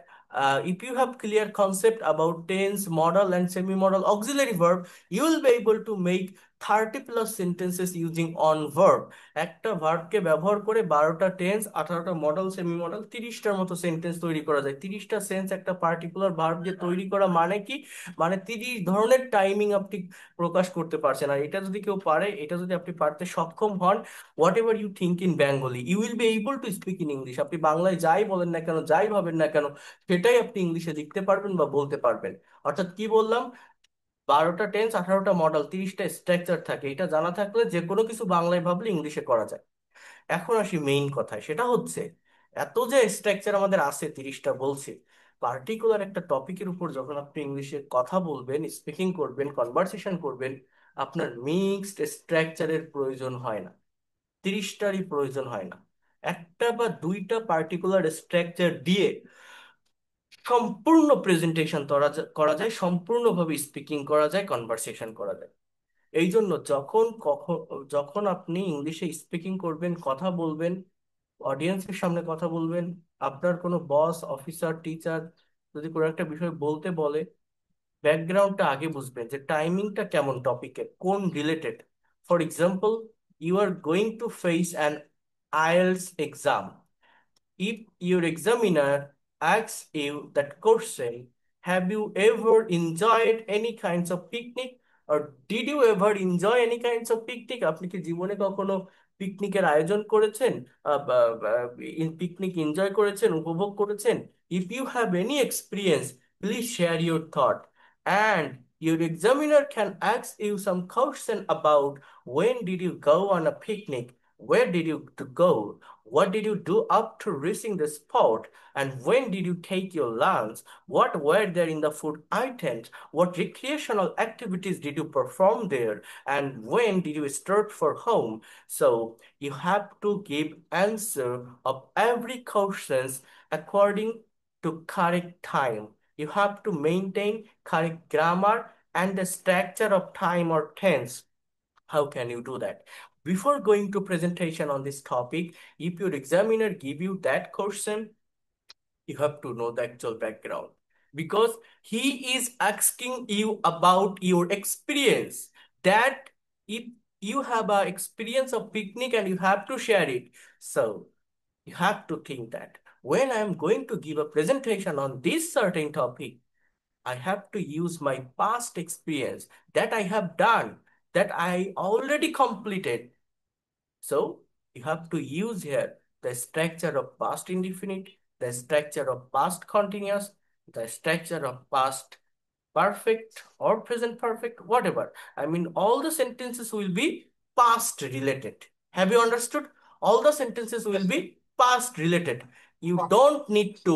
if you have clear concept about tense, modal and semi-modal auxiliary verb, you will be able to make 30 plus sentences using on verb। একটা ভার্বকে ব্যবহার করে 12টা tense, 18টা model, semi model, 30টার মতো sentence তৈরি করা যায়। 30টা sense একটা particular verb দিয়ে তৈরি করা মানে কি, মানে 30 ধরনের টাইমিং আপনি প্রকাশ করতে পারছেন। আর এটা যদি কেউ পারে, এটা যদি আপনি পারতে সক্ষম হন, whatever you think in Bengali you will be able to speak in English. আপনি বাংলায় যাই বলেন না কেন, যাই ভাবেন না কেন, সেটাই আপনি ইংলিশে লিখতে পারবেন বা বলতে পারবেন। অর্থাৎ কি বললাম, 12টা টেন্স, 18টা মডেল, 30টা স্ট্রাকচার থাকে, এটা জানা থাকলে যে কোনো কিছু বাংলায় ভাবলে ইংলিশে করা যায়। এখন আসি মেইন কথায়, সেটা হচ্ছে এত যে স্ট্রাকচার আমাদের আছে 30টা বলছে, পার্টিকুলার একটা টপিকের উপর যখন আপনি ইংলিশে কথা বলবেন, স্পিকিং করবেন, কনভারসেশন করবেন, আপনার মিক্সড স্ট্রাকচারের প্রয়োজন হয় না, 30টারই প্রয়োজন হয় না। একটা বা দুইটা পার্টিকুলার স্ট্রাকচার দিয়ে সম্পূর্ণ প্রেজেন্টেশন করা যায়, সম্পূর্ণভাবে স্পিকিং করা যায়, কনভারসেশন করা যায়। এই জন্য যখন আপনি ইংলিশে স্পিকিং করবেন, কথা বলবেন, অডিয়েন্সের সামনে কথা বলবেন, আপনার কোনো বস, অফিসার, টিচার যদি কোনো একটা বিষয় বলতে বলে, ব্যাকগ্রাউন্ডটা আগে বুঝবেন, যে টাইমিংটা কেমন, টপিকের কোন related. For example, you are going to face an IELTS exam. If your examiner asks you that question, have you ever enjoyed any kinds of picnic? Or did you ever enjoy any kinds of picnic? আপনি কি জীবনে কখনো পিকনিকের আয়োজন করেছেন, picnic enjoy করেছেন, উপভোগ করেছেন? If you have any experience, please share your thought. And your examiner can ask you some question about when did you go on a picnic? Where did you to go? What did you do after reaching the spot? And when did you take your lunch? What were there in the food items? What recreational activities did you perform there? And when did you start for home? So you have to give answer of every questions according to correct time. You have to maintain correct grammar and the structure of time or tense. How can you do that? Before going to presentation on this topic, if your examiner give you that question, you have to know the actual background, because he is asking you about your experience, that if you have a experience of picnic and you have to share it, so you have to think that when I am going to give a presentation on this certain topic, I have to use my past experience that I have done, that I already completed. So you have to use here the structure of past indefinite, the structure of past continuous, the structure of past perfect or present perfect, whatever. I mean, all the sentences will be past related. Have you understood? All the sentences will Yes, sir. be past related. You Past. don't need to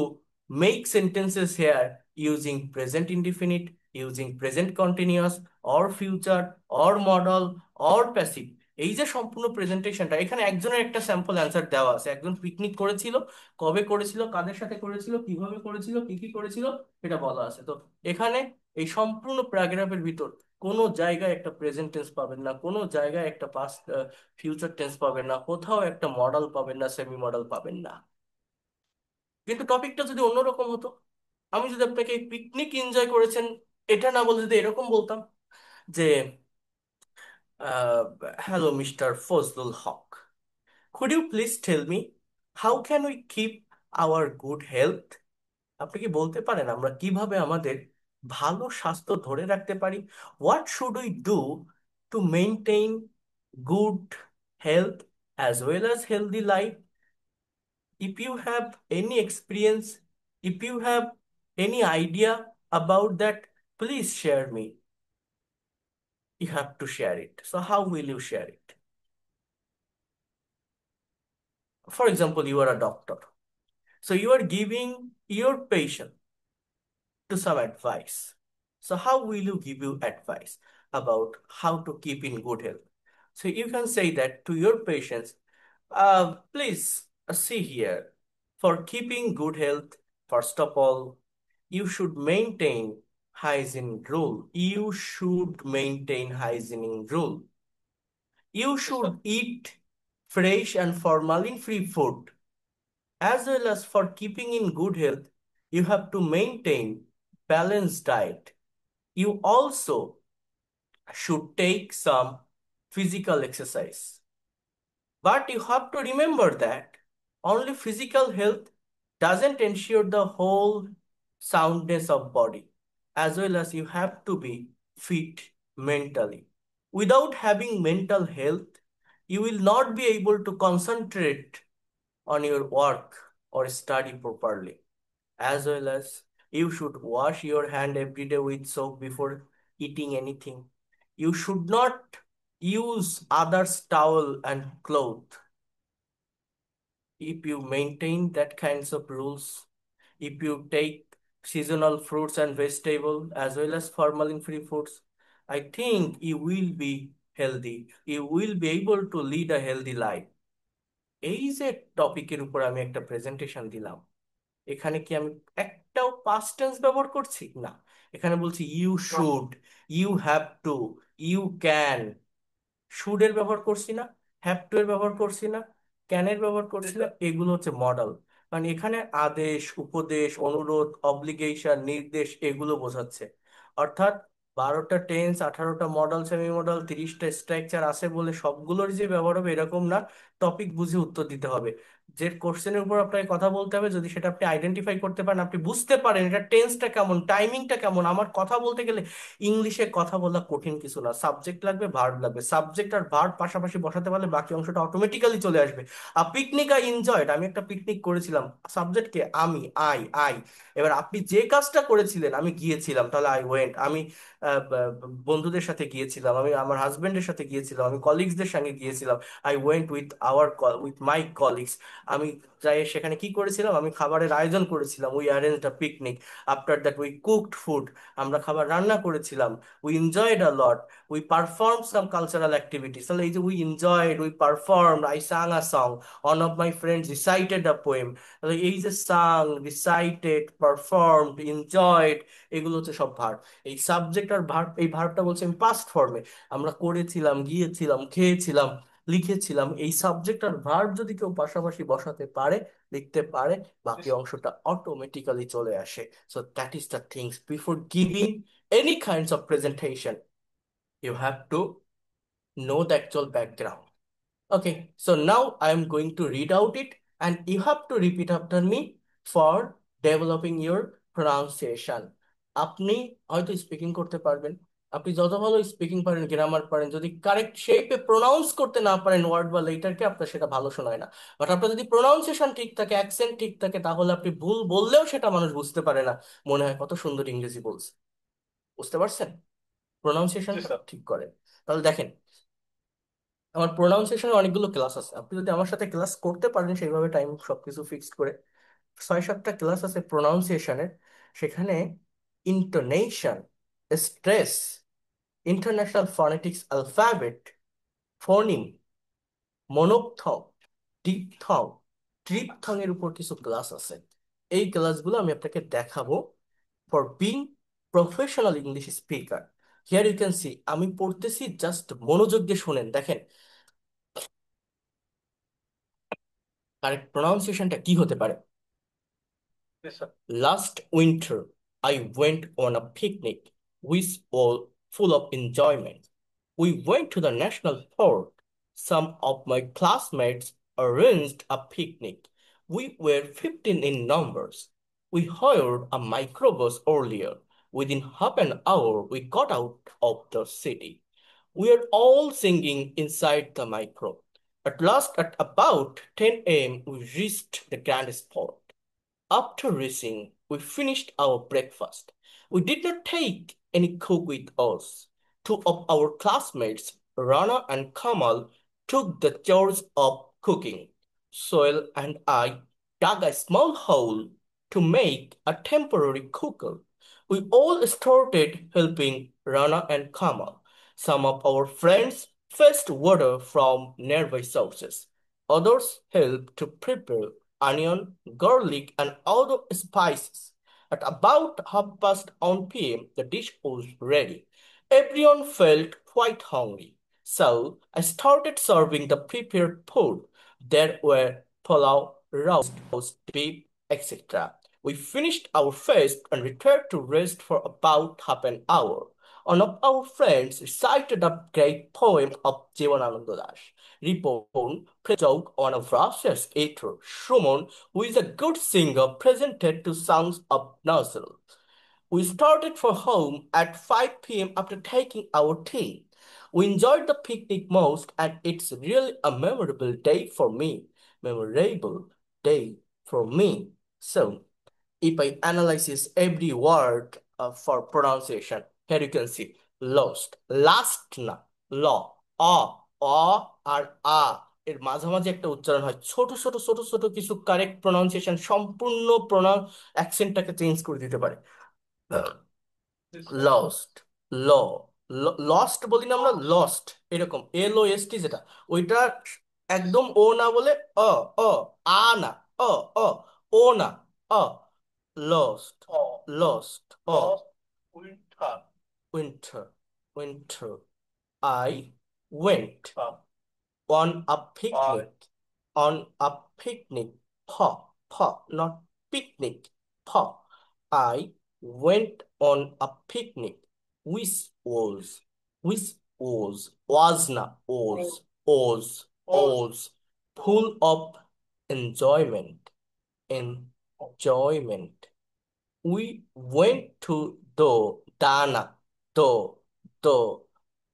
make sentences here using present indefinite, using present continuous, or future, or modal, or passive। এই যে সম্পূর্ণ প্রেজেন্টেশনটা, এখানে একজনের একটা sample answer দেওয়া আছে, একজন পিকনিক করেছিল, কবে করেছিল, কাদের সাথে করেছিল, কিভাবে করেছিল, কি কি করেছিল, এটা বলা আছে। তো এখানে এই সম্পূর্ণ প্যারাগ্রাফের ভিতর কোনো জায়গায় একটা প্রেজেন্ট টেন্স পাবেন না, কোনো জায়গায় একটা পাস্ট ফিউচার টেন্স পাবেন না, কোথাও একটা মডেল পাবেন না, সেমি মডেল পাবেন না। কিন্তু টপিকটা যদি অন্যরকম হতো, আমি যদি আপনাকে পিকনিক এনজয় করেছেন এটা না বলে যদি এরকম বলতাম যে hello mister Fazlul Haque, could you please tell me how can we keep our good health? আপনি কি বলতে পারেন আমরা কিভাবে আমাদের ভালো স্বাস্থ্য ধরে রাখতে পারি? What should we do to maintain good health as well as healthy life? If you have any experience, if you have any idea about that, please share me. You have to share it. So how will you share it? For example, you are a doctor. So you are giving your patient to some advice. So how will you give you advice about how to keep in good health? So you can say that to your patients, please see here, for keeping good health, first of all, you should maintain hygiene rule. You should maintain hygiene rule. You Yes, sir. should eat fresh and formalin-free food. As well as for keeping in good health, you have to maintain balanced diet. You also should take some physical exercise. But you have to remember that only physical health doesn't ensure the whole soundness of body, as well as you have to be fit mentally. Without having mental health, you will not be able to concentrate on your work or study properly. As well as you should wash your hand every day with soap before eating anything. You should not use others' towel and cloth. If you maintain that kinds of rules, if you take seasonal fruits and vegetable as well as formalin-free foods, I think you will be healthy. You will be able to lead a healthy life. এই যে টপিকের উপর আমি একটা presentation দিলাম, এখানে কি আমি একটাও পাস্ট টেন্স ব্যবহার করছি? না। এখানে বলছি you No. Should, you have to, you can. Should এর ব্যবহার করছি না, হ্যাভ টু এর ব্যবহার করছি না, ক্যান এর ব্যবহার Yes, করছি না, sir. এগুলো হচ্ছে মডেল। মানে এখানে আদেশ, উপদেশ, অনুরোধ, অব্লিগেশন, নির্দেশ এগুলো বোঝাচ্ছে। অর্থাৎ 12টা টেন্স, 18টা মডেল, সেমি মডেল, 30টা স্ট্রাকচার আছে বলে সবগুলোর যে ব্যবহার হবে এরকম না। টপিক বুঝে উত্তর দিতে হবে। যে কোশ্চেনের উপর আপনাকে কথা বলতে হবে, যদি সেটা আপনি আইডেন্টিফাই করতে পারেন, আপনি বুঝতে পারেন এটা টেন্সটা কেমন, টাইমিংটা কেমন। আমার কথা বলতে গেলে ইংলিশে কথা বলা কঠিন কিছু না, সাবজেক্ট লাগবে, ভার্ব লাগবে, সাবজেক্ট আর ভার্ব পাশাপাশি বসাতে পারলে বাকি অংশটা অটোমেটিক্যালি চলে আসবে। আর পিকনিক আই এনজয়েড, আমি একটা পিকনিক করেছিলাম, সাবজেক্টকে আমি, আই। এবার আপনি যে কাজটা করেছিলেন, আমি গিয়েছিলাম, তাহলে আই ওয়েন্ট, আমি বন্ধুদের সাথে গিয়েছিলাম, আমি আমার হাজবেন্ডের সাথে গিয়েছিলাম, আমি কলিগসদের সঙ্গে গিয়েছিলাম, I went with our with my colleagues. আমি যাই সেখানে কি করেছিলাম, আমি খাবারের আয়োজন করেছিলাম, we arranged a picnic, after that we cooked food, আমরা খাবার রান্না করেছিলাম, we enjoyed a lot, we perform some cultural activities. তাহলে এই যে we enjoyed, we perform, I sang a song, one of my friends recited a poem. তাহলে এই যে সাং, রিসাইটেড, পারফর্মড, এনজয়েড, এগুলো হচ্ছে সব ভার্ব। এই সাবজেক্ট আর ভার্ব, এই ভার্বটা বলছে আমি পাস্ট ফর্মে, আমরা করেছিলাম, গিয়েছিলাম, খেয়েছিলাম, লিখেছিলাম। এই সাবজেক্ট আর ভার্ব যদি কেউ পাশাপাশি বসাতে পারে, লিখতে পারে, বাকি অংশটা অটোমেটিক্যালি চলে আসে। So that is the things before giving any kinds of presentation, you have to know the actual background. Okay, so now I am going to read out it and you have to repeat after me for developing your pronunciation. আপনি হয়তো speaking করতে পারবেন, আপনি যত ভালো speaking পারেন, grammar পারেন, যদি কারেক্ট শেপে প্রোনাউন্স করতে না পারেন ওয়ার্ড বা লেটারকে, আপনার সেটা ভালো শোনায় না। বাট আপনার যদি প্রোনাউন্সিয়েশন ঠিক থাকে, অ্যাকসেন্ট ঠিক থাকে, তাহলে আপনি ভুল বললেও সেটা মানুষ বুঝতে পারে না, মনে হয় কত সুন্দর ইংরেজি বলছে। বুঝতে পারছেন? জি প্রোনাউন্সিয়েশনটা স্যার। ঠিক করেন। তাহলে দেখেন, আমার প্রোনাউন্সিয়েশনের অনেকগুলো ক্লাস আছে, আপনি যদি আমার সাথে ক্লাস করতে পারেন সেইভাবে টাইম সবকিছু ফিক্সড করে, 6-7টা ক্লাস আছে প্রোনাউন্সিয়েশনের। সেখানে intonation, stress, international phonetics alphabet, phoneme, monophthong, diphthong, triphthong এর উপর কিছু ক্লাস আছে। এই ক্লাসগুলো আমি আপনাকে দেখাবো for being professional English speaker. Here you can see, আমি পড়তেছি, জাস্ট মনোযোগ দিয়ে শুনেন, দেখেন কারেক্ট প্রোনাউন্সিয়েশনটা কি হতে পারে। জি sir. Last winter, I went on a picnic which was full of enjoyment. We went to the national park. Some of my classmates arranged a picnic. We were 15 in numbers. We hired a microbus earlier. Within half an hour, we got out of the city. We were all singing inside the micro. At last, at about 10 a.m., we reached the grand spot. After racing, we finished our breakfast. We did not take any cook with us. Two of our classmates, Rana and Kamal, took the chores of cooking. Soil and I dug a small hole to make a temporary cooker. We all started helping Rana and Kamal. Some of our friends fetched water from nearby sources. Others helped to prepare onion, garlic, and other spices. At about 1:30 p.m., the dish was ready. Everyone felt quite hungry, so I started serving the prepared food. There were pulao, roast beef, etc. We finished our feast and returned to rest for about half an hour. One of our friends recited a great poem of Jivanananda Das. Ripon joke on a Russia's actor, Shumon, who is a good singer, presented two songs of Nazareth. We started for home at 5 p.m. after taking our tea. We enjoyed the picnic most, and it's really a memorable day for me. Memorable day for me. So, if I analyze every word for pronunciation, here you can see lost, last না, ল, অ, অ আর আ এর মাঝামাঝি একটা উচ্চারণ হয়, ছোট ছোট ছোট ছোট কিছু কারেক্ট প্রনাউন্সিয়েশন সম্পূর্ণ অ্যাকসেন্টটাকে চেঞ্জ করে দিতে পারে। জি স্যার। লস্ট, ল, লস্ট বলি না আমরা, লস্ট, এরকম LOST যেটা, ওইটা জি একদম স্যার। ও না বলে অ, অ, আ না, অ, অ, ও না, uh, lost, uh. Lost, uh, lost winter. winter, winter. I went winter. on a I. picnic, on a picnic, not picnic, paw. I went on a picnic, which was, was not, ও। ওস। was, full of enjoyment, enjoyment. We went to the the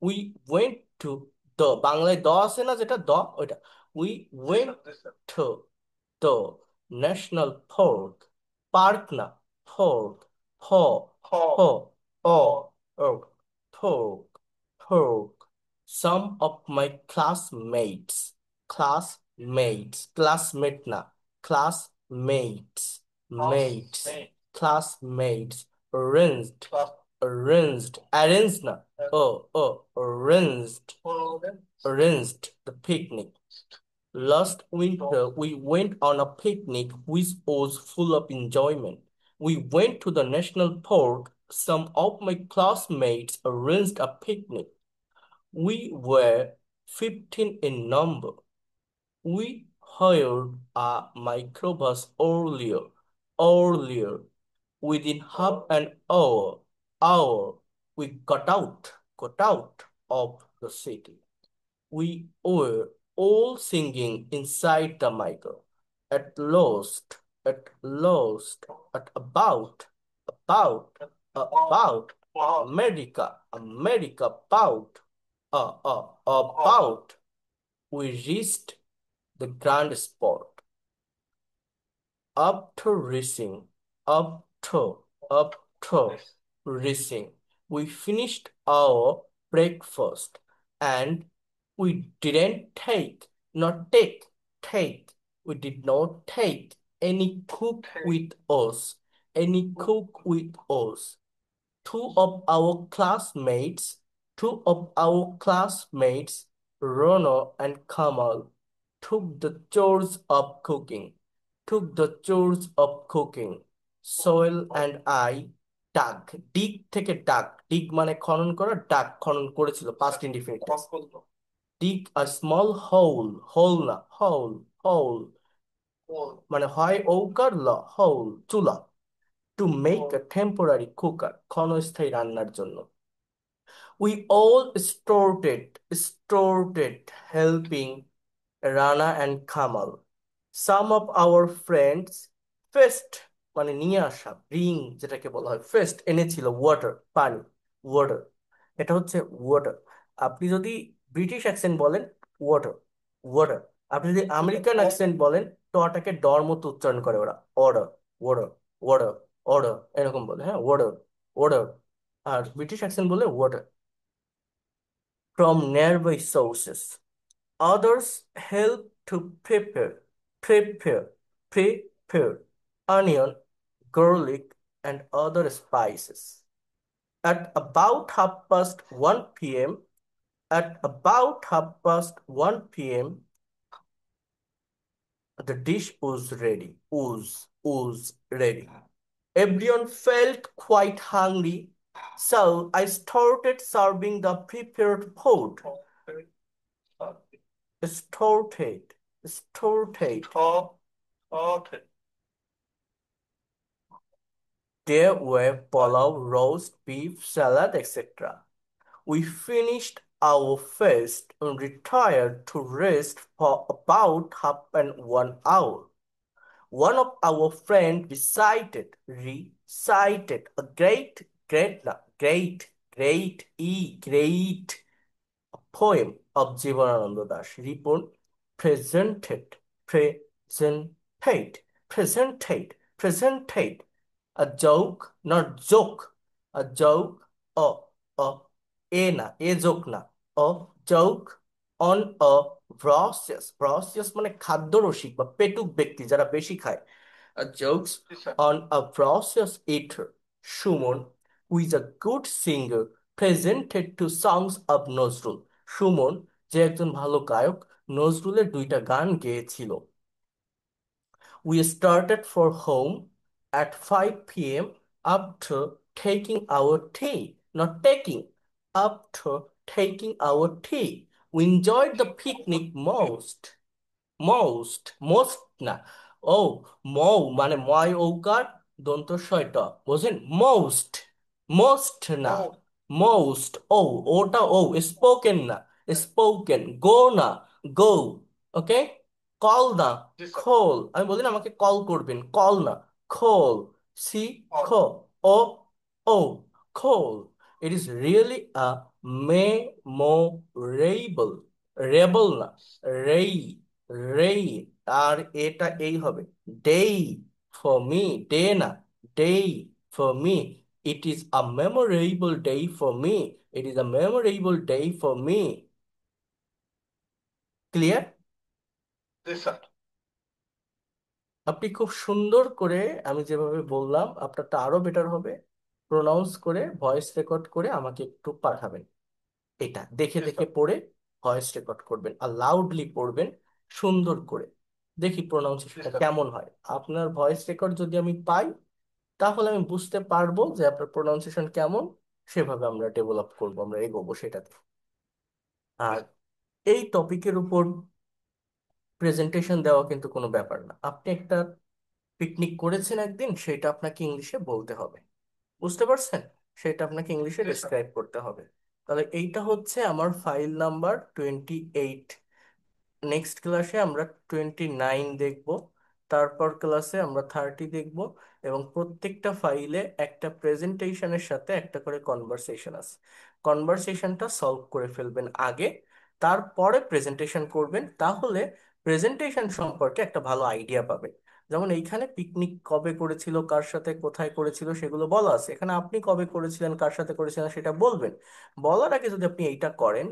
we went to the বাংলায় দ আছে না, যেটা দ, ওইটা, we G went sir. G sir. to the national park, park না, park, হ, খ। হ, অ, খ। ও, park, park. Some of my classmates, mates, classmate না, classmates, mates, Classmate. classmates, arranged, Class. arranged না, oh, arranged, Orange. the picnic. Last winter, we went on a picnic which was full of enjoyment. We went to the national park. Some of my classmates arranged a picnic. We were 15 in number. We hired a microbus earlier. Within half an hour, we got out of the city. We were all singing inside the micro. At last, at about, America, about. We reached the grand spot. After racing, after, after racing, we finished our breakfast and we didn't take, we did not take any cook with us, two of our classmates, Rona and Kamal, took the chores of cooking, Soil and I dig মানে খনন করা, ডাক খনন করেছিল past indefinite tense. Dig a small hole মানে হয় ঔকার ল hole চুলা, to make a temporary cooker ক্ষণস্থায়ী রান্নার জন্য. We all started helping Rana and Kamal. Some of our friends first মানে নিয়ে আসা, bring যেটাকে বলা হয়, first এনেছিল water পানি, water, এটা হচ্ছে water. আপনি যদি ব্রিটিশ অ্যাকসেন্ট বলেন water, water. আপনি যদি আমেরিকান অ্যাকসেন্ট বলেন টটাকে ডর মতো উচ্চারণ করে ওরা, order, water, water, order এরকম বলে, হ্যাঁ water, water. আর ব্রিটিশ অ্যাকসেন্ট বলে water. From nearby sources. Others help to prepare, prepare onion, garlic, and other spices. At about half past 1 p.m., at about half past 1 p.m., the dish was ready. Was ready. Everyone felt quite hungry, so I started serving the prepared food. Started, started. Okay. There were pulao, roast beef, salad, etc. We finished our feast and retired to rest for about half and 1 hour. One of our friends recited a great poem of Jivanananda Das. Report presented, presented. A joke, not joke. A joke, a, a joke না. A joke on a voracious মানে খাদ্যরসিক বা পেটুক ব্যক্তি যারা বেশি খায়. A jokes on a voracious eater. Shumon, who is a good singer, presented two songs of Nozrul. Suman যে একজন ভালো গায়ক, নজরুলের দুইটা গান গেয়েছিল. We started for home at 5 p.m. after taking our tea. Not taking, after taking our tea. We enjoyed the picnic most না, ও মৌ মানে ময় ঔকার দন্ত শয়টা, বুঝেন, most না, most, ওটা spoken না, spoken, go না, go, ওকে. কল না, খোল, আমি বলি না আমাকে কল করবেন, কল না, খোল, সি খ, ও ও খোল. It is really a memorable, rebel না, রেই, রেই, আর এটা এই হবে, day for me, day না, day for me. It is a memorable day for me. It is a memorable day for me. Clear? G sir. আপনি খুব সুন্দর করে, আমি যেভাবে বললাম আপনারটা আরো বেটার হবে, প্রোনাউন্স করে ভয়েস রেকর্ড করে আমাকে একটু পাঠাবেন। এটা দেখে জি দেখে স্যার। পড়ে ভয়েস রেকর্ড করবেন আর লাউডলি পড়বেন, সুন্দর করে। দেখি জি প্রোনাউন্সিয়েশনটা স্যার। কেমন হয়। আপনার ভয়েস রেকর্ড যদি আমি পাই, তাহলে আমি বুঝতে পারবো যে আপনার প্রোনাউন্সিয়েশন কেমন। সেভাবে আমরা ডেভেলপ করবো, আমরা এগোবো সেটাতে। জি আর এই টপিকের উপর প্রেজেন্টেশন দেওয়া কিন্তু কোনো ব্যাপার না। আপনি একটা পিকনিক করেছেন একদিন, সেটা আপনাকে ইংলিশে বলতে হবে, বুঝতে পারছেন? সেটা আপনাকে ইংলিশে জি স্যার। ডেসক্রাইব করতে হবে। তাহলে এইটা হচ্ছে আমার ফাইল নাম্বার 28। নেক্সট ক্লাসে আমরা 29 দেখব, তারপর ক্লাসে আমরা 30 দেখব। এবং প্রত্যেকটা ফাইলে একটা প্রেজেন্টেশনের সাথে একটা করে কনভারসেশন আছে। কনভারসেশনটা সলভ করে ফেলবেন আগে, তারপরে প্রেজেন্টেশন করবেন, তাহলে প্রেজেন্টেশন সম্পর্কে একটা ভালো আইডিয়া পাবেন। যেমন এইখানে পিকনিক কবে করেছিল, কার সাথে কোথায় করেছিল সেগুলো বলা আছে, এখানে আপনি কবে করেছিলেন, কার সাথে করেছিলেন সেটা বলবেন। বলার আগে যদি আপনি এইটা করেন,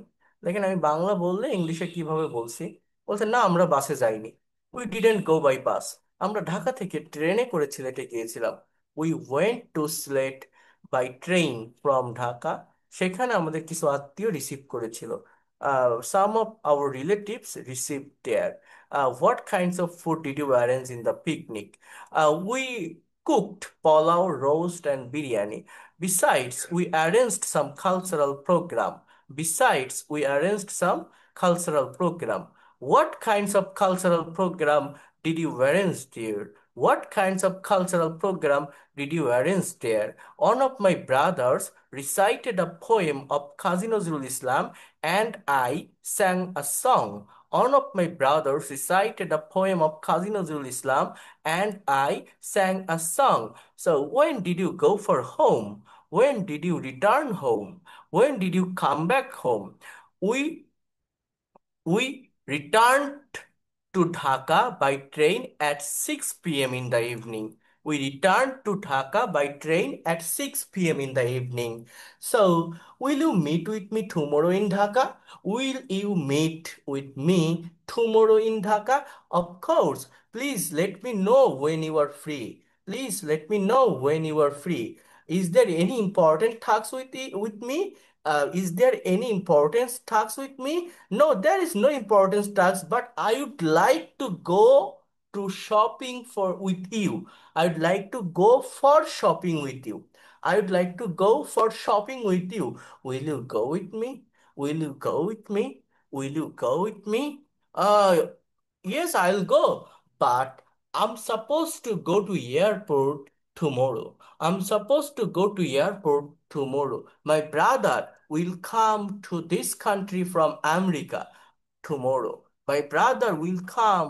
দেখেন আমি বাংলা বললে ইংলিশে কিভাবে বলছি। বলছে না, আমরা বাসে যাইনি, we didn't go by bus. আমরা ঢাকা থেকে ট্রেনে করে সিলেটে গিয়েছিলাম। We went to Sylhet by train from Dhaka. সেখানে আমাদের কিছু আত্মীয় রিসিভ করেছিল। Some of our relatives receive there. What kinds of food did you arrange in the picnic? We cooked pulao, roast and biryani. Besides, we arranged some cultural program. Besides, we arranged some cultural program. What kinds of cultural program did you arrange there? What kinds of cultural program did you arrange there? One of my brothers recited a poem of Qazi Nazrul Islam and I sang a song. One of my brothers recited a poem of Qazi Nazrul Islam and I sang a song. So when did you go for home? When did you return home? When did you come back home? We we returned to Dhaka by train at 6 p.m. in the evening. We returned to Dhaka by train at 6 p.m. in the evening. So, will you meet with me tomorrow in Dhaka? Will you meet with me tomorrow in Dhaka? Of course. Please let me know when you are free. Please let me know when you are free. Is there any important tasks with me? Is there any important tasks with me? No, there is no importance task, but I would like to go to shopping for with you. I would like to go for shopping with you. I would like to go for shopping with you. Will you go with me? Will you go with me? Will you go with me? Uh, yes, I'll go. But I'm supposed to go to airport tomorrow. I'm supposed to go to airport tomorrow. My brother will come to this country from America tomorrow. My brother will come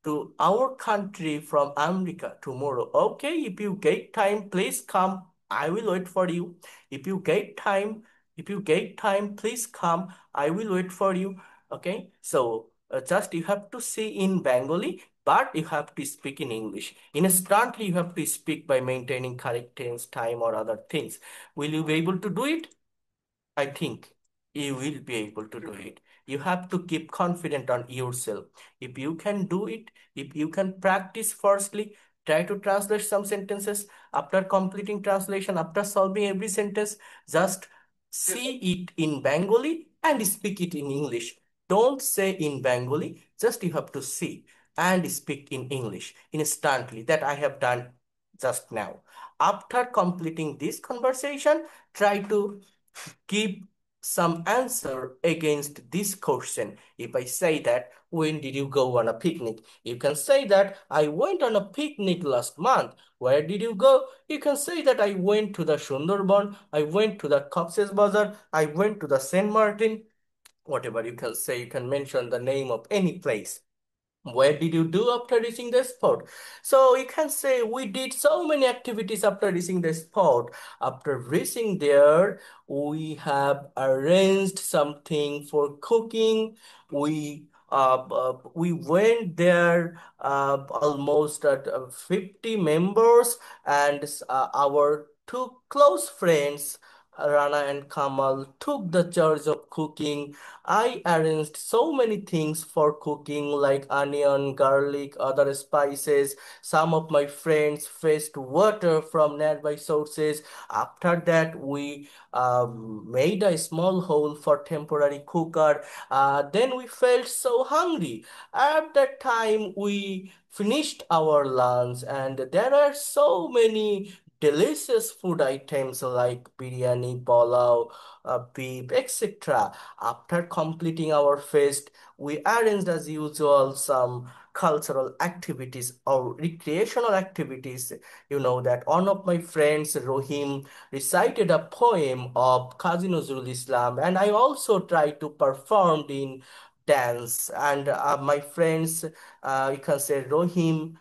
to our country from America tomorrow. Okay, if you get time, please come. I will wait for you. If you get time, if you get time, please come. I will wait for you. Okay, so just you have to say in Bengali, but you have to speak in English. Instantly, you have to speak by maintaining correct tense, time, or other things. Will you be able to do it? I think you will be able to do it. You have to keep confident on yourself. If you can do it, if you can practice firstly, try to translate some sentences. After completing translation, after solving every sentence, just G sir. see it in Bengali and speak it in English. Don't say in Bengali, just you have to see and speak in English instantly. That I have done just now. After completing this conversation, try to give some answer against this question. If I say that, when did you go on a picnic? You can say that I went on a picnic last month. Where did you go? You can say that I went to the Sundarban, I went to the Cox's Bazar, I went to the Saint Martin. Whatever you can say, you can mention the name of any place. Where did you do after reaching the spot? So you can say we did so many activities after reaching the spot. After reaching there, we have arranged something for cooking. We went there almost at 50 members and our two close friends. Rana and Kamal took the charge of cooking. I arranged so many things for cooking, like onion, garlic, other spices. Some of my friends fetched water from nearby sources. After that, we made a small hole for temporary cooker. Then we felt so hungry. At that time, we finished our lunch, and there are so many delicious food items like biryani, pulao, beef, etc. After completing our feast, we arranged as usual some cultural activities or recreational activities. You know that one of my friends, Rohim, recited a poem of Qazi Nazrul Islam, and I also tried to perform in dance. And my friends, you can say Rohim,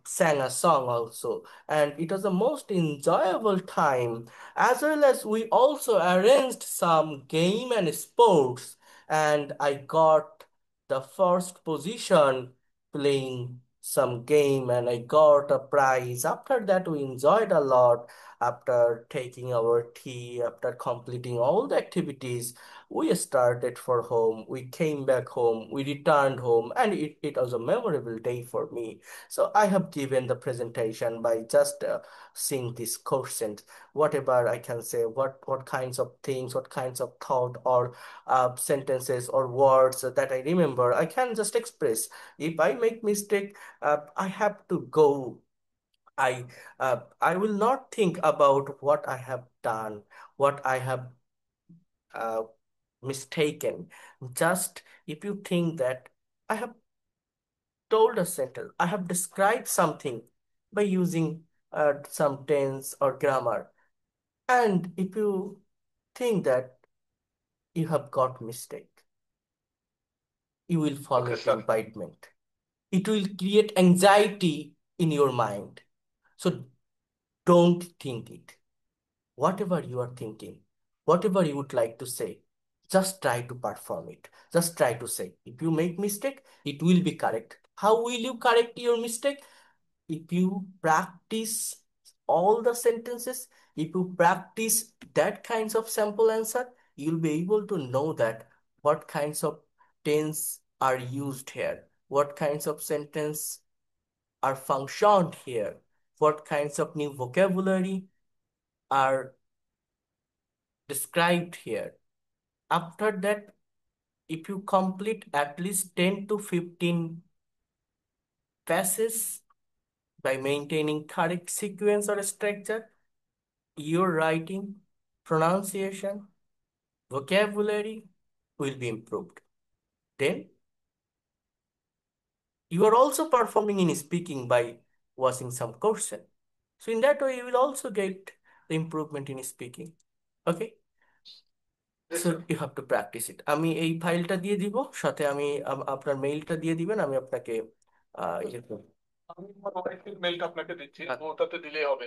sang a song also, and it was the most enjoyable time. As well as we also arranged some game and sports, and I got the first position playing some game, and I got a prize. After that, we enjoyed a lot. After taking our tea, after completing all the activities, we started for home. We came back home, we returned home, and it was a memorable day for me. So I have given the presentation by just seeing this question. Whatever I can say, what kinds of things, what kinds of thought or sentences or words that I remember, I can just express. If I make mistake, I have to go. I will not think about what I have done, what I have uh, mistaken. Just if you think that I have told a sentence, I have described something by using some tense or grammar. And if you think that you have got mistake, you will fall Okay, into sir. impediment. It will create anxiety in your mind. So don't think it. Whatever you are thinking, whatever you would like to say, just try to perform it. Just try to say. If you make mistake, it will be correct. How will you correct your mistake? If you practice all the sentences, if you practice that kinds of sample answer, you'll be able to know that what kinds of tense are used here, what kinds of sentence are functioned here, what kinds of new vocabulary are described here. After that, if you complete at least 10 to 15 passages by maintaining correct sequence or structure, your writing, pronunciation, vocabulary will be improved. Then you are also performing in speaking by watching some question. So in that way, you will also get the improvement in speaking. Okay? Yes, so sir. You have to practice it. আমি এই ফাইলটা দিয়ে দিব, সাথে আমি আপনার মেইলটা দিয়ে দিবেন, আমি আপনাকে ইয়ে করব। আমি আমার ওয়াইফের মেলটা আপনাকে দিচ্ছি, আচ্ছা। ওটাতে দিলেই হবে।